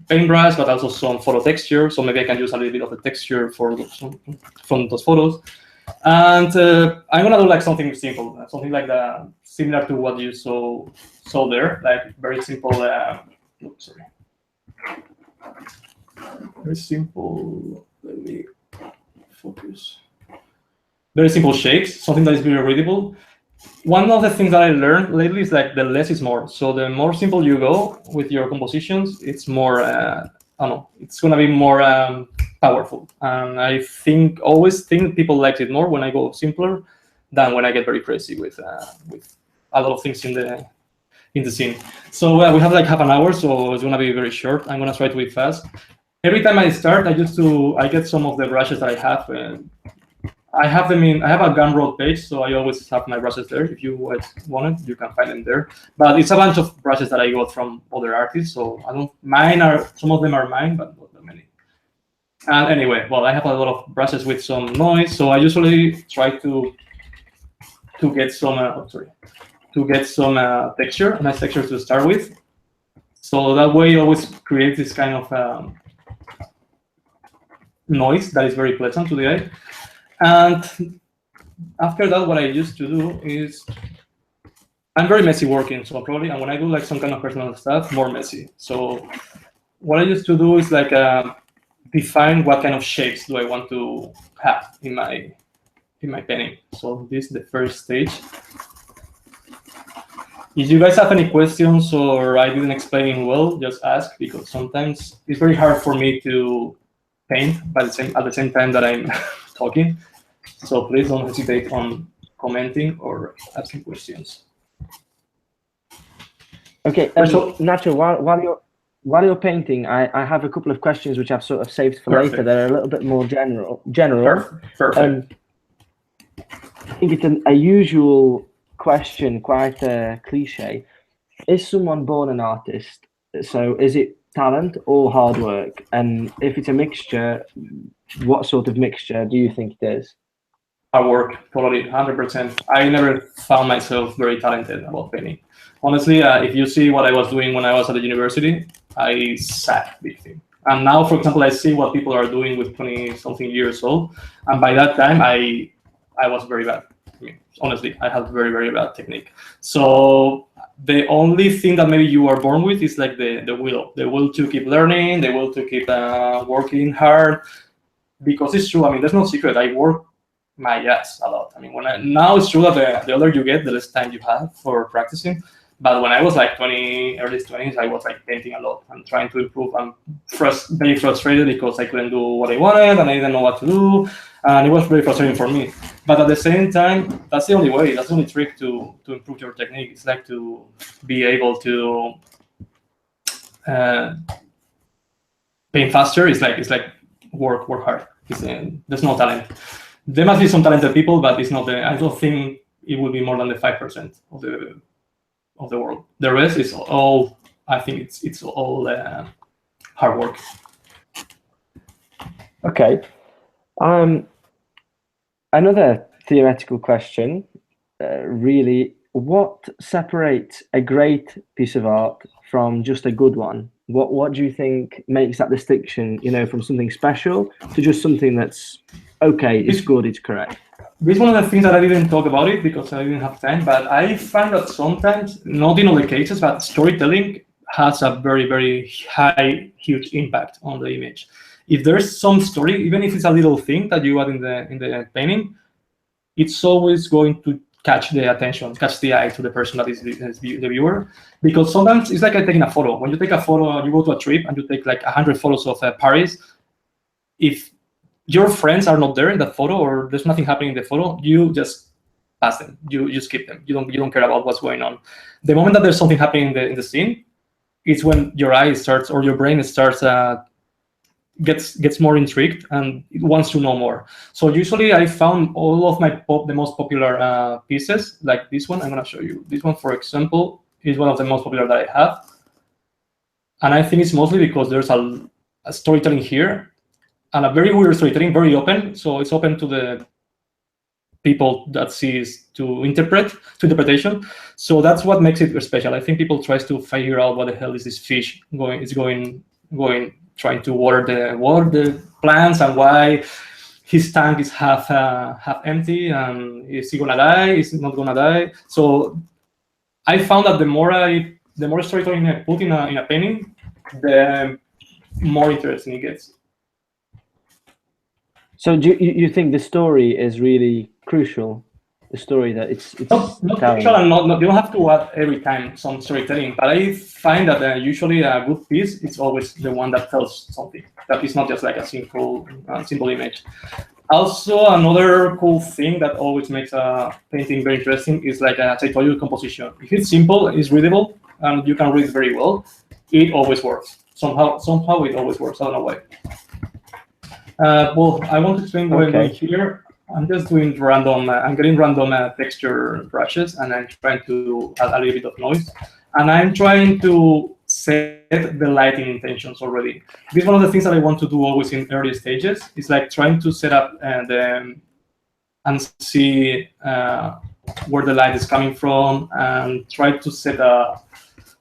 paintbrush, but also some photo texture. So maybe I can use a little bit of the texture from those photos. And I'm gonna do like something simple, something like similar to what you saw there, like very simple. Very simple. Let me focus. Very simple shapes, something that is very readable. One of the things that I learned lately is like the less is more. So the more simple you go with your compositions, it's more, I don't know, it's gonna be more powerful. And I always think people like it more when I go simpler than when I get very crazy with a lot of things in the scene. So we have like half an hour, so it's gonna be very short. I'm gonna try to be fast. Every time I start, I get some of the brushes that I have. I have them I have a Gumroad page, so I always have my brushes there. If you want it, you can find them there. But it's a bunch of brushes that I got from other artists, so some of them are mine, but not that many. And anyway, well, I have a lot of brushes with some noise, so I usually try to get some texture, a nice texture to start with. So that way, I always create this kind of noise that is very pleasant to the eye. And after that, what I used to do is, I'm very messy working, so probably, and when I do like some kind of personal stuff, more messy. So what I used to do is like define what kind of shapes do I want to have in my painting. So this is the first stage. If you guys have any questions or I didn't explain it well, just ask, because sometimes it's very hard for me to paint at the same time that I'm talking. So please don't hesitate on commenting or asking questions. Okay, so Nacho, while you're painting, I have a couple of questions which I've sort of saved for later. They're a little bit more general. Perfect. I think it's a usual question, quite a cliche. Is someone born an artist? So is it talent or hard work? And if it's a mixture, what sort of mixture do you think it is? Hard work, totally, 100%. I never found myself very talented about painting. Honestly, if you see what I was doing when I was at the university, I sucked big thing. And now, for example, I see what people are doing with 20-something years old. And by that time, I was very bad. I mean, honestly, I had very, very bad technique. So the only thing that maybe you are born with is like the will to keep learning, the will to keep working hard. Because it's true, I mean, there's no secret. I work my ass a lot. I mean, now it's true that the older you get, the less time you have for practicing. But when I was like early 20s, I was like painting a lot and trying to improve. I'm very frustrated because I couldn't do what I wanted and I didn't know what to do. And it was very frustrating for me. But at the same time, that's the only way. That's the only trick to improve your technique. It's like to be able to paint faster. It's like work hard. There's no talent. There must be some talented people, but it's not. I don't think it will be more than the 5% of the world. The rest is all. I think it's all hard work. Okay. Another theoretical question. Really, what separates a great piece of art from just a good one? What do you think makes that distinction? From something special to just something that's okay, it's good, it's correct. This is one of the things that I didn't talk about it because I didn't have time, but I find that sometimes, not in all the cases, but storytelling has a very, very huge impact on the image. If there's some story, even if it's a little thing that you add in the painting, it's always going to catch the attention, catch the eye to the person that is the viewer. Because sometimes it's like taking a photo. When you take a photo, you go to a trip and you take like 100 photos of Paris. If your friends are not there in that photo or there's nothing happening in the photo, you just pass them. You skip them. You don't care about what's going on. The moment that there's something happening in the scene, it's when your eye starts or your brain starts gets more intrigued and it wants to know more. So usually I found all of the most popular pieces, like this one. I'm gonna show you. This one, for example, is one of the most popular that I have. And I think it's mostly because there's a storytelling here. And a very weird storytelling, very open. So it's open to the people that sees to interpretation. So that's what makes it special. I think people tries to figure out what the hell is this fish going. It's going trying to water the plants and why his tank is half empty and is he gonna die? Is he not gonna die? So I found that the more storytelling I put in a painting, the more interesting it gets. So do you think the story is really crucial? The story that it's not crucial, and not you don't have to add every time some storytelling. But I find that usually a good piece is always the one that tells something. That is not just like a simple image. Also, another cool thing that always makes a painting very interesting is, like as I told you, composition. If it's simple, it's readable, and you can read very well, it always works. Somehow it always works. I don't know why. Well, I want to explain what I'm doing here. I'm just doing random. I'm getting random texture brushes, and I'm trying to add a little bit of noise. And I'm trying to set the lighting intentions already. This is one of the things that I want to do always in early stages. It's like trying to set up and see where the light is coming from, and try to set a.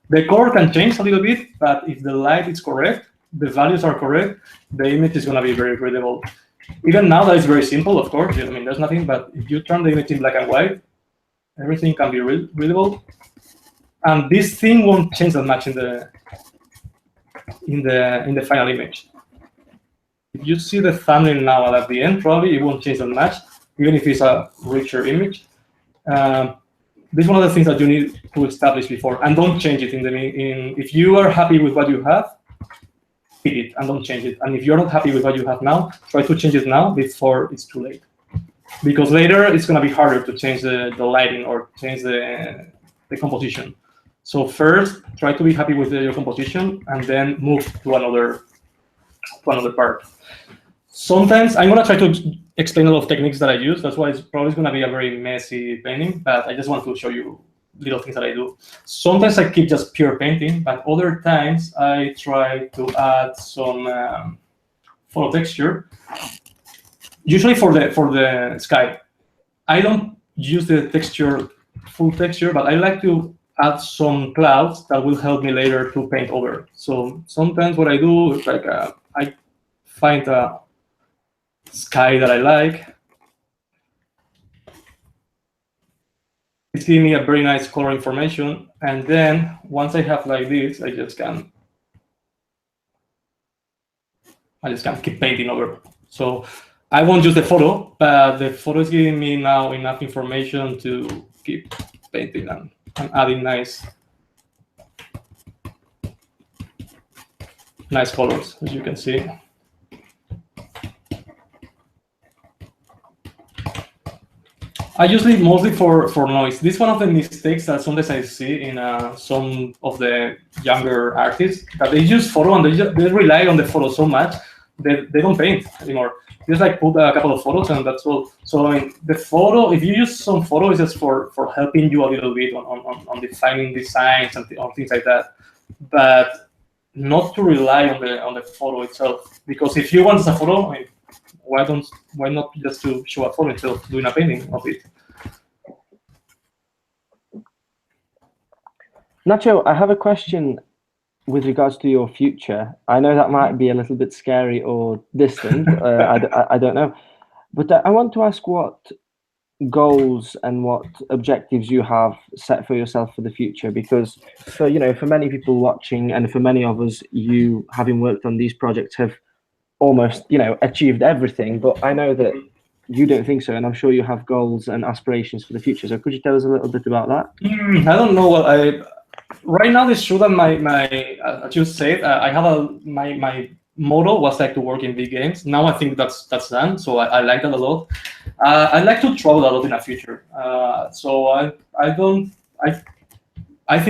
The color can change a little bit, but if the light is correct, the values are correct, the image is going to be very readable. Even now that it's very simple, of course. I mean, there's nothing, but if you turn the image in black and white, everything can be readable. And this thing won't change that much in the final image. if you see the thumbnail now and at the end, probably it won't change that much, even if it's a richer image. This is one of the things that you need to establish before, and don't change it if you are happy with what you have, keep it and don't change it. And if you're not happy with what you have now, try to change it now before it's too late. Because later it's going to be harder to change the lighting or change the composition. So first, try to be happy with your composition, and then move to another part. Sometimes I'm going to try to explain a lot of techniques that I use. That's why it's probably going to be a very messy painting, but I just want to show you little things that I do. Sometimes I keep just pure painting, but other times I try to add some photo texture. Usually for the sky. I don't use the full texture, but I like to add some clouds that will help me later to paint over. So sometimes what I do is like I find a sky that I like. It's giving me a very nice color information, and then once I have like this, I just can keep painting over. So I won't use the photo, but the photo is giving me now enough information to keep painting and adding nice colors, as you can see. I use it mostly for noise. This is one of the mistakes that sometimes I see in some of the younger artists, that they use photo and they rely on the photo so much that they don't paint anymore. Just like put a couple of photos and that's all. So I mean, the photo, if you use some photo, it's just for helping you a little bit on defining designs and on things like that, but not to rely on the photo itself. Because if you want a photo, I mean, why not just to show a photo instead of doing a painting of it? Nacho, I have a question with regards to your future. I know that might be a little bit scary or distant. I don't know, but I want to ask what goals and what objectives you have set for yourself for the future, because for many people watching and for many of us, you having worked on these projects have almost achieved everything, but I know that you don't think so, and I'm sure you have goals and aspirations for the future. So could you tell us a little bit about that? I don't know. Well, right now it's true that my as you said, I have my motto was like to work in big games. Now I think that's done, so I like that a lot. I like to travel a lot in the future, so I think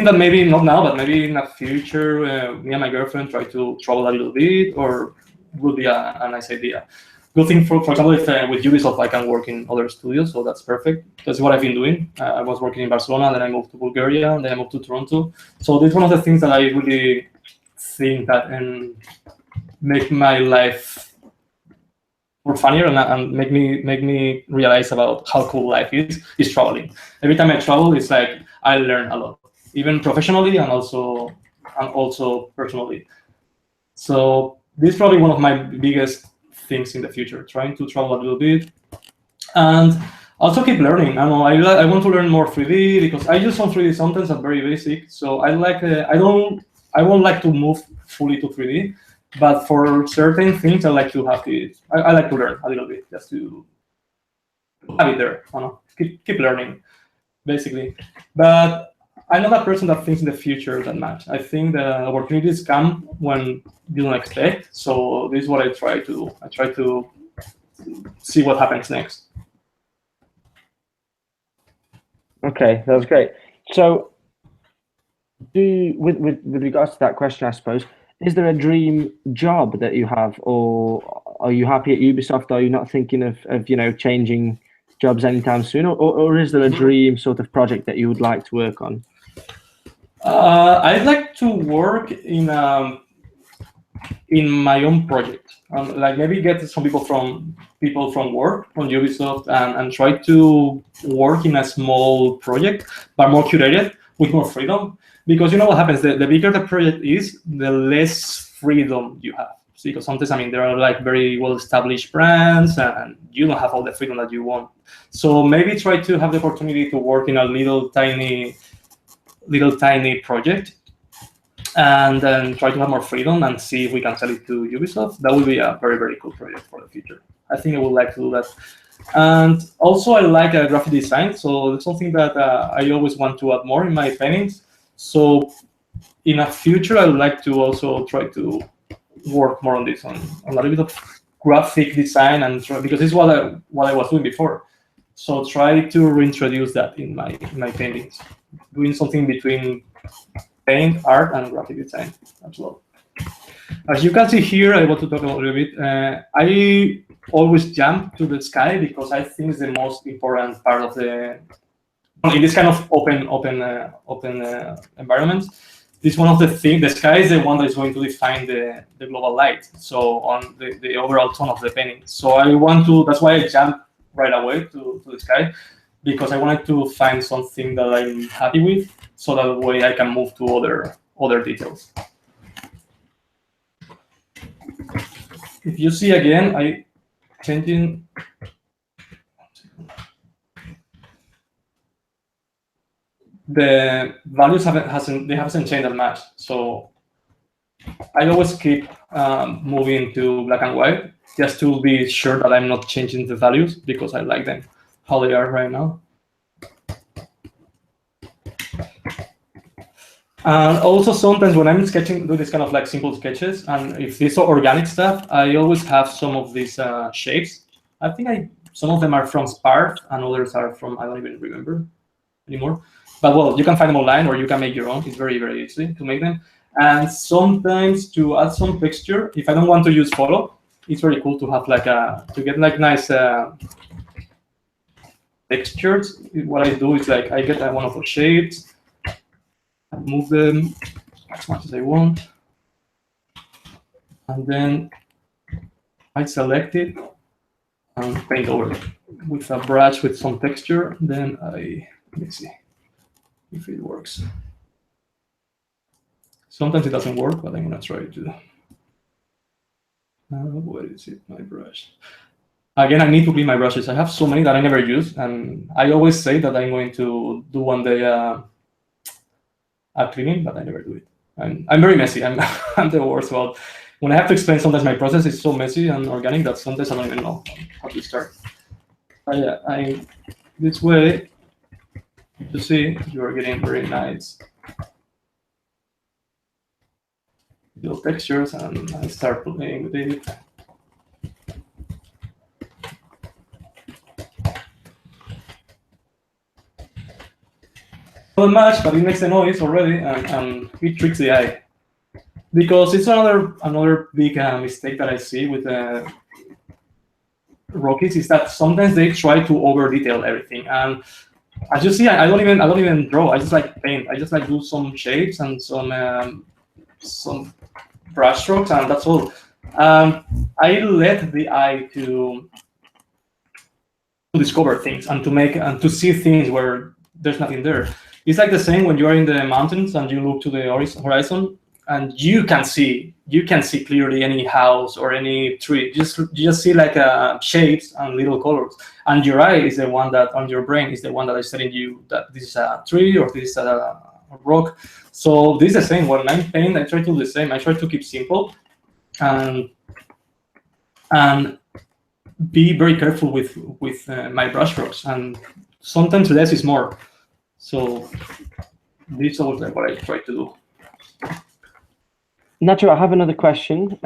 that maybe not now, but maybe in the future, me and my girlfriend try to travel a little bit, or would be a nice idea. Good thing, for example, if with Ubisoft I can work in other studios, so that's perfect. That's what I've been doing. I was working in Barcelona, then I moved to Bulgaria, then I moved to Toronto. So this is one of the things that I really think that make my life more funnier and make me realize about how cool life is traveling. Every time I travel, it's like I learn a lot, even professionally and also personally. So this is probably one of my biggest things in the future, trying to travel a little bit and also keep learning. I know I want to learn more 3D because I use some 3D sometimes at very basic. So I like I won't like to move fully to 3D, but for certain things I like to have it. I like to learn a little bit just to have it there. I know, keep learning basically. But I'm not a person that thinks in the future that much. I think the opportunities come when you don't expect. So this is what I try to do. I try to see what happens next. Okay, that was great. So, with regards to that question, I suppose, is there a dream job that you have, or are you happy at Ubisoft? Are you not thinking of changing jobs anytime soon, or is there a dream sort of project that you would like to work on? I'd like to work in my own project, like maybe get some people from work on Ubisoft and try to work in a small project, but more curated with more freedom. Because you know what happens, the bigger the project is, the less freedom you have. So because sometimes, I mean, there are like very well-established brands and you don't have all the freedom that you want. So maybe try to have the opportunity to work in a little tiny project and then try to have more freedom and see if we can sell it to Ubisoft. That would be a very, very cool project for the future. I think I would like to do that. And also I like graphic design, so it's something that I always want to add more in my paintings. So in a future, I would like to also try to work more on this, on a little bit of graphic design, and because this is what I was doing before. So try to reintroduce that in my paintings, doing something between paint, art, and graphic design as well. As you can see here, I want to talk a little bit. I always jump to the sky because I think it's the most important part of the in this kind of open environments. This is one of the things. The sky is the one that is going to define the global light. So on the overall tone of the painting. So I want to. That's why I jump right away to the sky, because I wanted to find something that I'm happy with, so that way I can move to other details. If you see again, I changing. The values hasn't changed that much, so I always keep moving to black and white just to be sure that I'm not changing the values, because I like them how they are right now. And also sometimes when I'm sketching, do this kind of like simple sketches, and if these are organic stuff, I always have some of these shapes. I think some of them are from Spark and others are from, I don't even remember anymore. But well, you can find them online or you can make your own. It's very, very easy to make them. And sometimes to add some texture, if I don't want to use photo, it's very cool to have like to get like nice textures. What I do is like I get one of those shapes, I move them as much as I want, and then I select it and paint over it with a brush with some texture. Then let me see if it works. Sometimes it doesn't work, but I'm gonna try to. Where is it? My brush. Again, I need to clean my brushes. I have so many that I never use, and I always say that I'm going to do one day a cleaning, but I never do it. I'm very messy. I'm the worst. Well, when I have to explain sometimes my process is so messy and organic that sometimes I don't even know how to start. Yeah, this way, you see, you are getting very nice little textures, and I start playing with it. Not much, but it makes a noise already, and it tricks the eye. Because it's another big mistake that I see with Rockies is that sometimes they try to over detail everything, and as you see, I don't even draw. I just like paint. I just like do some shapes and some brush strokes, and that's all. I let the eye to discover things and to see things where there's nothing there. It's like the same when you are in the mountains and you look to the horizon, and you can see clearly any house or any tree. You just see like shapes and little colors, and your eye is the one that, on your brain, is the one that is telling you that this is a tree or this is a rock. So this is the same. When I'm painting, I try to do the same. I try to keep simple and be very careful with my brush strokes, and sometimes less is more. So this is always what I try to do. Nacho, I have another question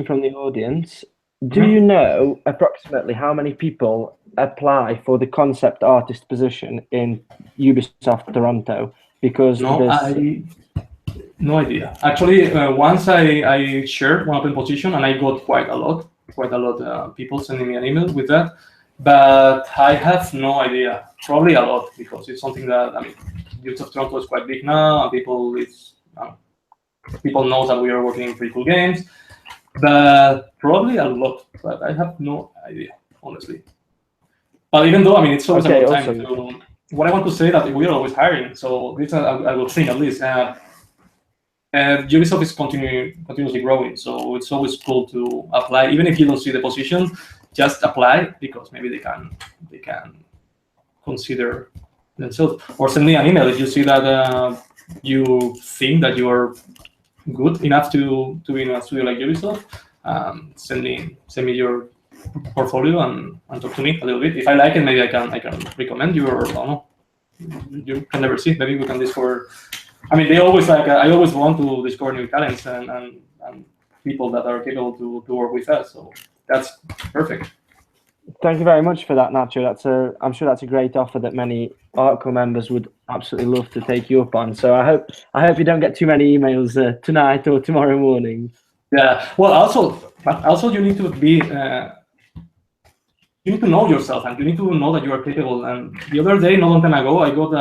from the audience. Do you know approximately how many people apply for the concept artist position in Ubisoft Toronto? Because no idea. Actually, once I shared one open position, and I got quite a lot of people sending me an email with that, but I have no idea. Probably a lot, because it's something that, I mean, Ubisoft Toronto is quite big now, and people know that we are working in pretty cool games, but probably a lot. But I have no idea, honestly. But even though, I mean, it's always a good time to. What I want to say that we are always hiring, so this I will think at least. Ubisoft is continuously growing, so it's always cool to apply. Even if you don't see the position, just apply, because maybe they can consider themselves, or send me an email if you see that you think that you are good enough to be in a studio like Ubisoft, send me your portfolio and talk to me a little bit. If I like it, maybe I can recommend you, or I don't know. You can never see. Maybe we can discover. I mean, they always I always want to discover new talents and people that are capable to work with us. So that's perfect. Thank you very much for that, Nacho. I'm sure that's a great offer that many Artcore members would absolutely love to take you up on. So I hope you don't get too many emails tonight or tomorrow morning. Yeah. Well, also you need to be. You need to know yourself, and you need to know that you are capable. And the other day, not long time ago, I got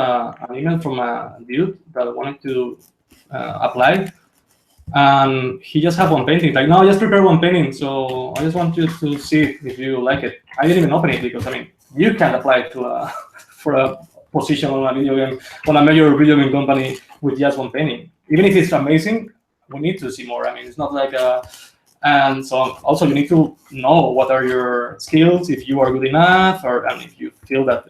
an email from a dude that wanted to apply, and he just had one painting. Like, no, just prepare one painting. So I just want you to see if you like it. I didn't even open it because I mean, you can't apply to for a position on a video game, on a major video game company with just one painting. Even if it's amazing, we need to see more. I mean, it's not like a. And so also you need to know what are your skills, if you are good enough, and if you feel that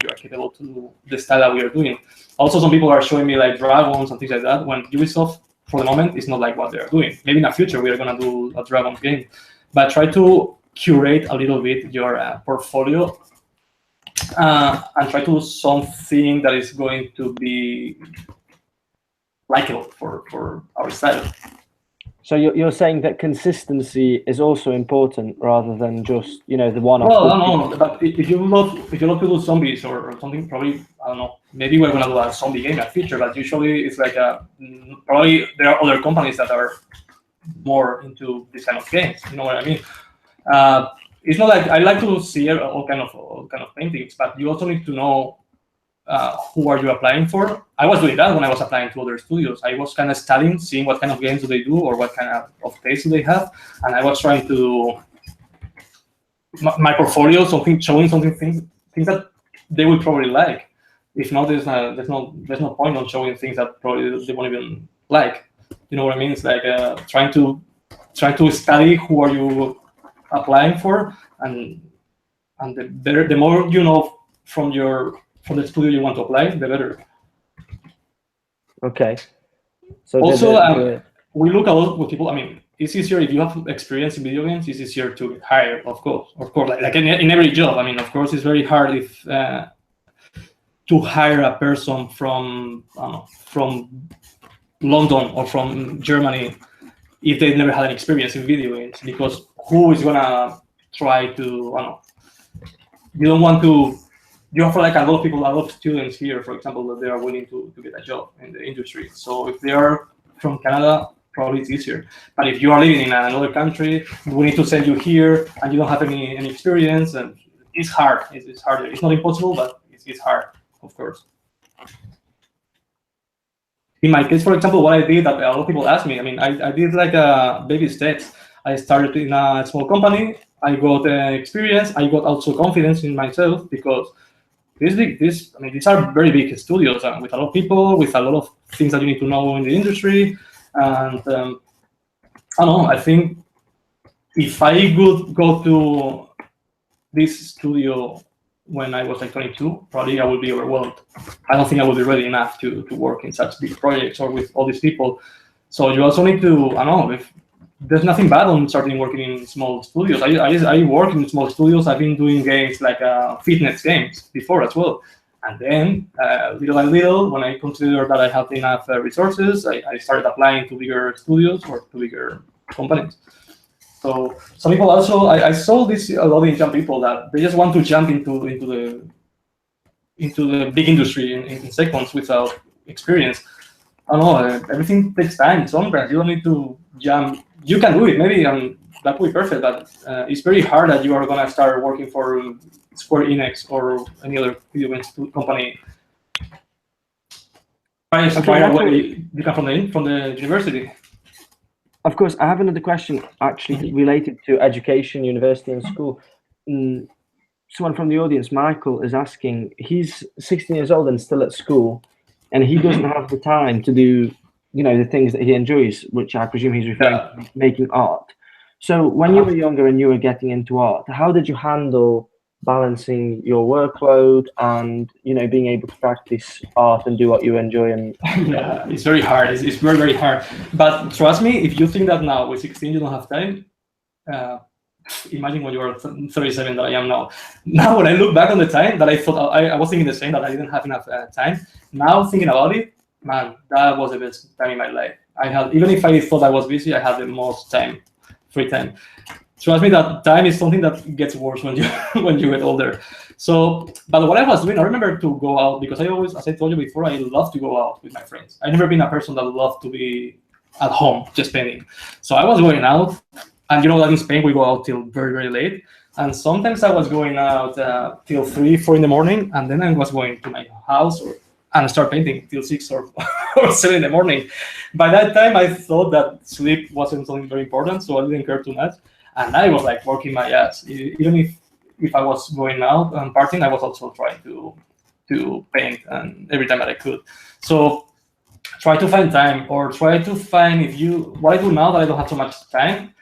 you are capable to do the style that we are doing. Also, some people are showing me like dragons and things like that, when Ubisoft, for the moment, is not like what they are doing. Maybe in the future we are going to do a dragon game, but try to curate a little bit your portfolio and try to do something that is going to be likable for our style. So you're saying that consistency is also important rather than just the one-off. Well, I don't know, but if you love to do zombies or something, probably I don't know. Maybe we're gonna do a zombie game in the future, but usually it's like probably there are other companies that are more into this kind of games. You know what I mean? It's not like I like to see all kind of paintings, but you also need to know who are you applying for. I was doing that when I was applying to other studios. I was kind of studying, seeing what kind of games do they do or what kind of taste do they have, and I was trying to do my portfolio, showing things that they would probably like. If not, there's no point on showing things that probably they won't even like. You know what I mean? It's like trying to study who are you applying for, and the more you know from the studio you want to apply, the better. Okay. So also, we look a lot with people. I mean, it's easier if you have experience in video games. It's easier to hire, of course. Like in every job. I mean, of course, it's very hard if to hire a person from London or from Germany if they've never had an experience in video games, because who is gonna try to? I don't know. You don't want to. You have like a lot of students here, for example, that they are willing to get a job in the industry. So if they are from Canada, probably it's easier. But if you are living in another country, we need to send you here, and you don't have any experience, and it's hard. It's harder. It's not impossible, but it's hard, of course. In my case, for example, what I did, that a lot of people ask me, I mean, I did like baby steps. I started in a small company. I got experience. I got also confidence in myself, because these are very big studios with a lot of people, with a lot of things that you need to know in the industry. And I don't know, I think if I could go to this studio when I was like 22, probably I would be overwhelmed. I don't think I would be ready enough to work in such big projects or with all these people. So you also need to, I don't know, if there's nothing bad on starting working in small studios. I work in small studios. I've been doing games like fitness games before as well. And then little by little, when I considered that I had enough resources, I started applying to bigger studios or to bigger companies. So some people also, I saw this a lot in young people, that they just want to jump into the big industry in seconds without experience. I don't know, everything takes time. Sometimes you don't need to jump. You can do it, maybe that would be perfect, but it's very hard that you are going to start working for Square Enix or any other video games company right away. You come from the university. Of course, I have another question actually related to education, university, and school. Someone from the audience, Michael, is asking. He's 16 years old and still at school, and he doesn't have the time to do, the things that he enjoys, which I presume he's referring to making art. So when you were younger and you were getting into art, how did you handle balancing your workload and being able to practice art and do what you enjoy. And yeah, it's very hard. It's very, very hard. But trust me, if you think that now with 16 you don't have time, imagine when you were 37 that I am now. Now, when I look back on the time that I thought I was thinking the same, that I didn't have enough time. Now thinking about it, man, that was the best time in my life. I had, even if I thought I was busy, I had the most time, free time. Trust me, that time is something that gets worse when you when you get older. So, but what I was doing, I remember to go out, because I always, as I told you before, I love to go out with my friends. I've never been a person that loved to be at home just painting. So I was going out, and you know that in Spain we go out till very, very late. And sometimes I was going out till 3, 4 in the morning, and then I was going to my house and start painting till 6 or 7 in the morning. By that time, I thought that sleep wasn't something very important, so I didn't care too much. And I was like working my ass. Even if I was going out and partying, I was also trying to paint, and every time that I could. So try to find time, or try to find, what I do now that I don't have so much time,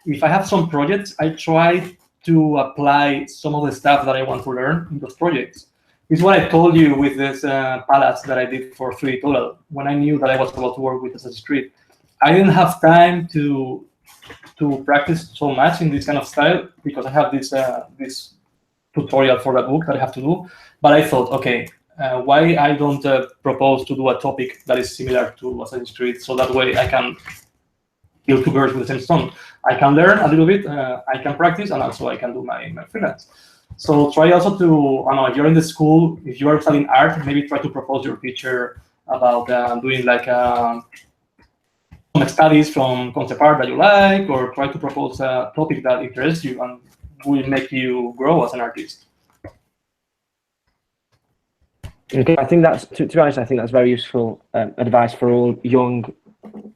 if I have some projects, I try to apply some of the stuff that I want to learn in those projects. It's what I told you with this palettes that I did for 3D Total. When I knew that I was about to work with Assassin's Creed, I didn't have time to practice so much in this kind of style, because I have this tutorial for that book that I have to do. But I thought, okay, why I don't propose to do a topic that is similar to Assassin's Creed, so that way I can kill two birds with the same stone. I can learn a little bit, I can practice, and also I can do my freelance. So try also to, I don't know, if you're in the school, if you are studying art, maybe try to propose your teacher about doing like some studies from concept art that you like, or try to propose a topic that interests you and will make you grow as an artist. Okay, I think that's, to be honest, I think that's very useful advice for all young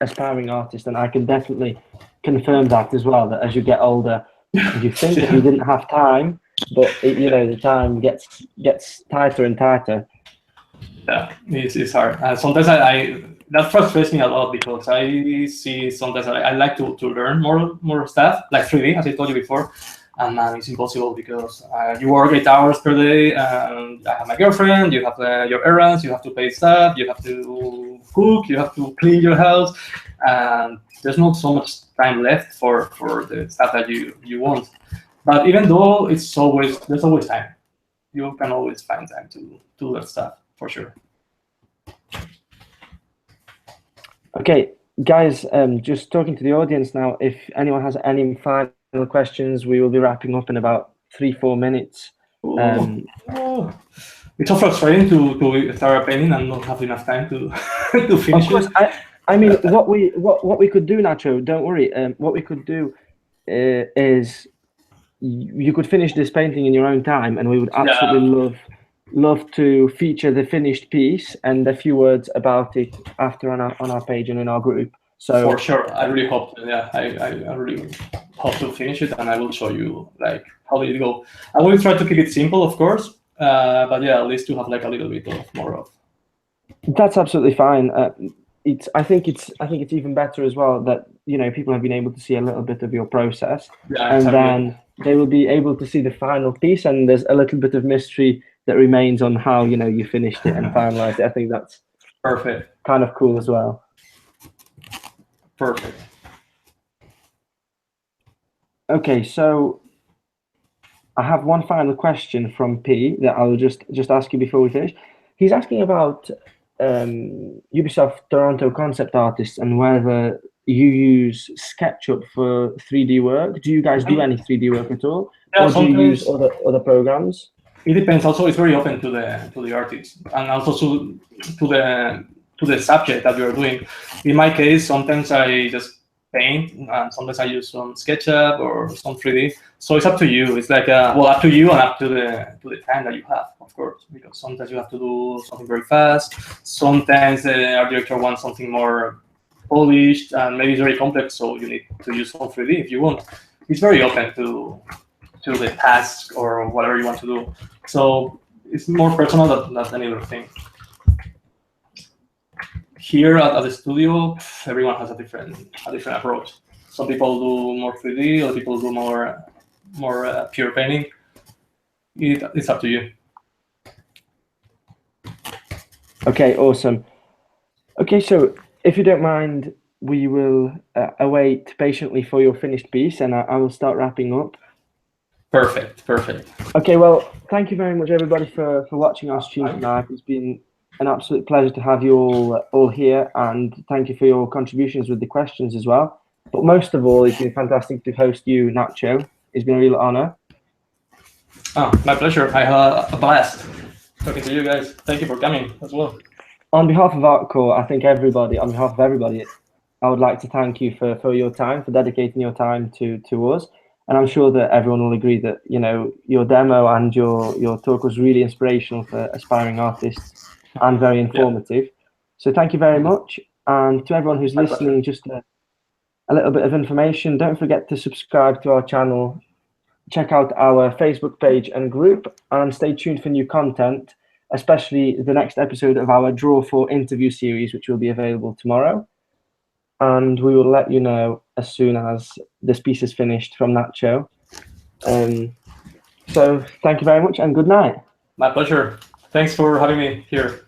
aspiring artists, and I can definitely confirm that as well, that as you get older, you think that you didn't have time, but the time gets tighter and tighter. Yeah, it's hard. Sometimes I that frustrates me a lot, because I see sometimes I like to learn more stuff, like 3D, as I told you before, and man, it's impossible, because you work 8 hours per day, and I have my girlfriend, you have your errands, you have to pay stuff, you have to cook, you have to clean your house, and there's not so much time left for the stuff that you want. But even though there's always time, you can always find time to do that stuff, for sure. Okay, guys, just talking to the audience now, if anyone has any final questions, we will be wrapping up in about 3-4 minutes. It's so frustrating to start painting and not have enough time to to finish. Of course, I mean, what we could do, Nacho, don't worry. What we could do is you could finish this painting in your own time, and we would absolutely love to feature the finished piece and a few words about it after on our page and in our group. So for sure, I really hope. Yeah, I really hope to finish it, and I will show you like how did it go. I will try to keep it simple, of course, but yeah, at least to have like a little bit of more of. That's absolutely fine. I think it's even better as well that people have been able to see a little bit of your process, and then they will be able to see the final piece, and there's a little bit of mystery that remains on how you finished it and finalized it. I think that's perfect, kind of cool as well. Perfect. Okay, so I have one final question from P that I'll just ask you before we finish. He's asking about Ubisoft Toronto concept artists and whether you use SketchUp for 3D work. Do you guys do any 3D work at all, or do you use other programs? It depends. Also, it's very open to the artist, and also to the subject that you're doing. In my case, sometimes I just paint, and sometimes I use some SketchUp or some 3D. So it's up to you. It's like up to you and up to the time that you have, of course, because sometimes you have to do something very fast. Sometimes the art director wants something more polished, and maybe it's very complex, so you need to use some 3D if you want. It's very open to the task or whatever you want to do. So it's more personal than any other thing. Here at the studio, everyone has a different approach. Some people do more 3D, other people do more pure painting. it's up to you. Okay, awesome. Okay, so if you don't mind, we will await patiently for your finished piece, and I will start wrapping up. Perfect. Okay, well, thank you very much, everybody, for watching our stream tonight. It's been an absolute pleasure to have you all here, and thank you for your contributions with the questions as well. But most of all, it's been fantastic to host you, Nacho. It's been a real honor. Oh, my pleasure. I had a blast talking to you guys. Thank you for coming as well. On behalf of Artcore, I think on behalf of everybody, I would like to thank you for your time, for dedicating your time to us. And I'm sure that everyone will agree that, you know, your demo and your talk was really inspirational for aspiring artists and very informative. Yeah. So thank you very much. And to everyone who's listening, just a little bit of information. Don't forget to subscribe to our channel, check out our Facebook page and group, and stay tuned for new content, especially the next episode of our Draw 4 interview series, which will be available tomorrow. And we will let you know as soon as this piece is finished from Nacho. So thank you very much and good night. My pleasure. Thanks for having me here.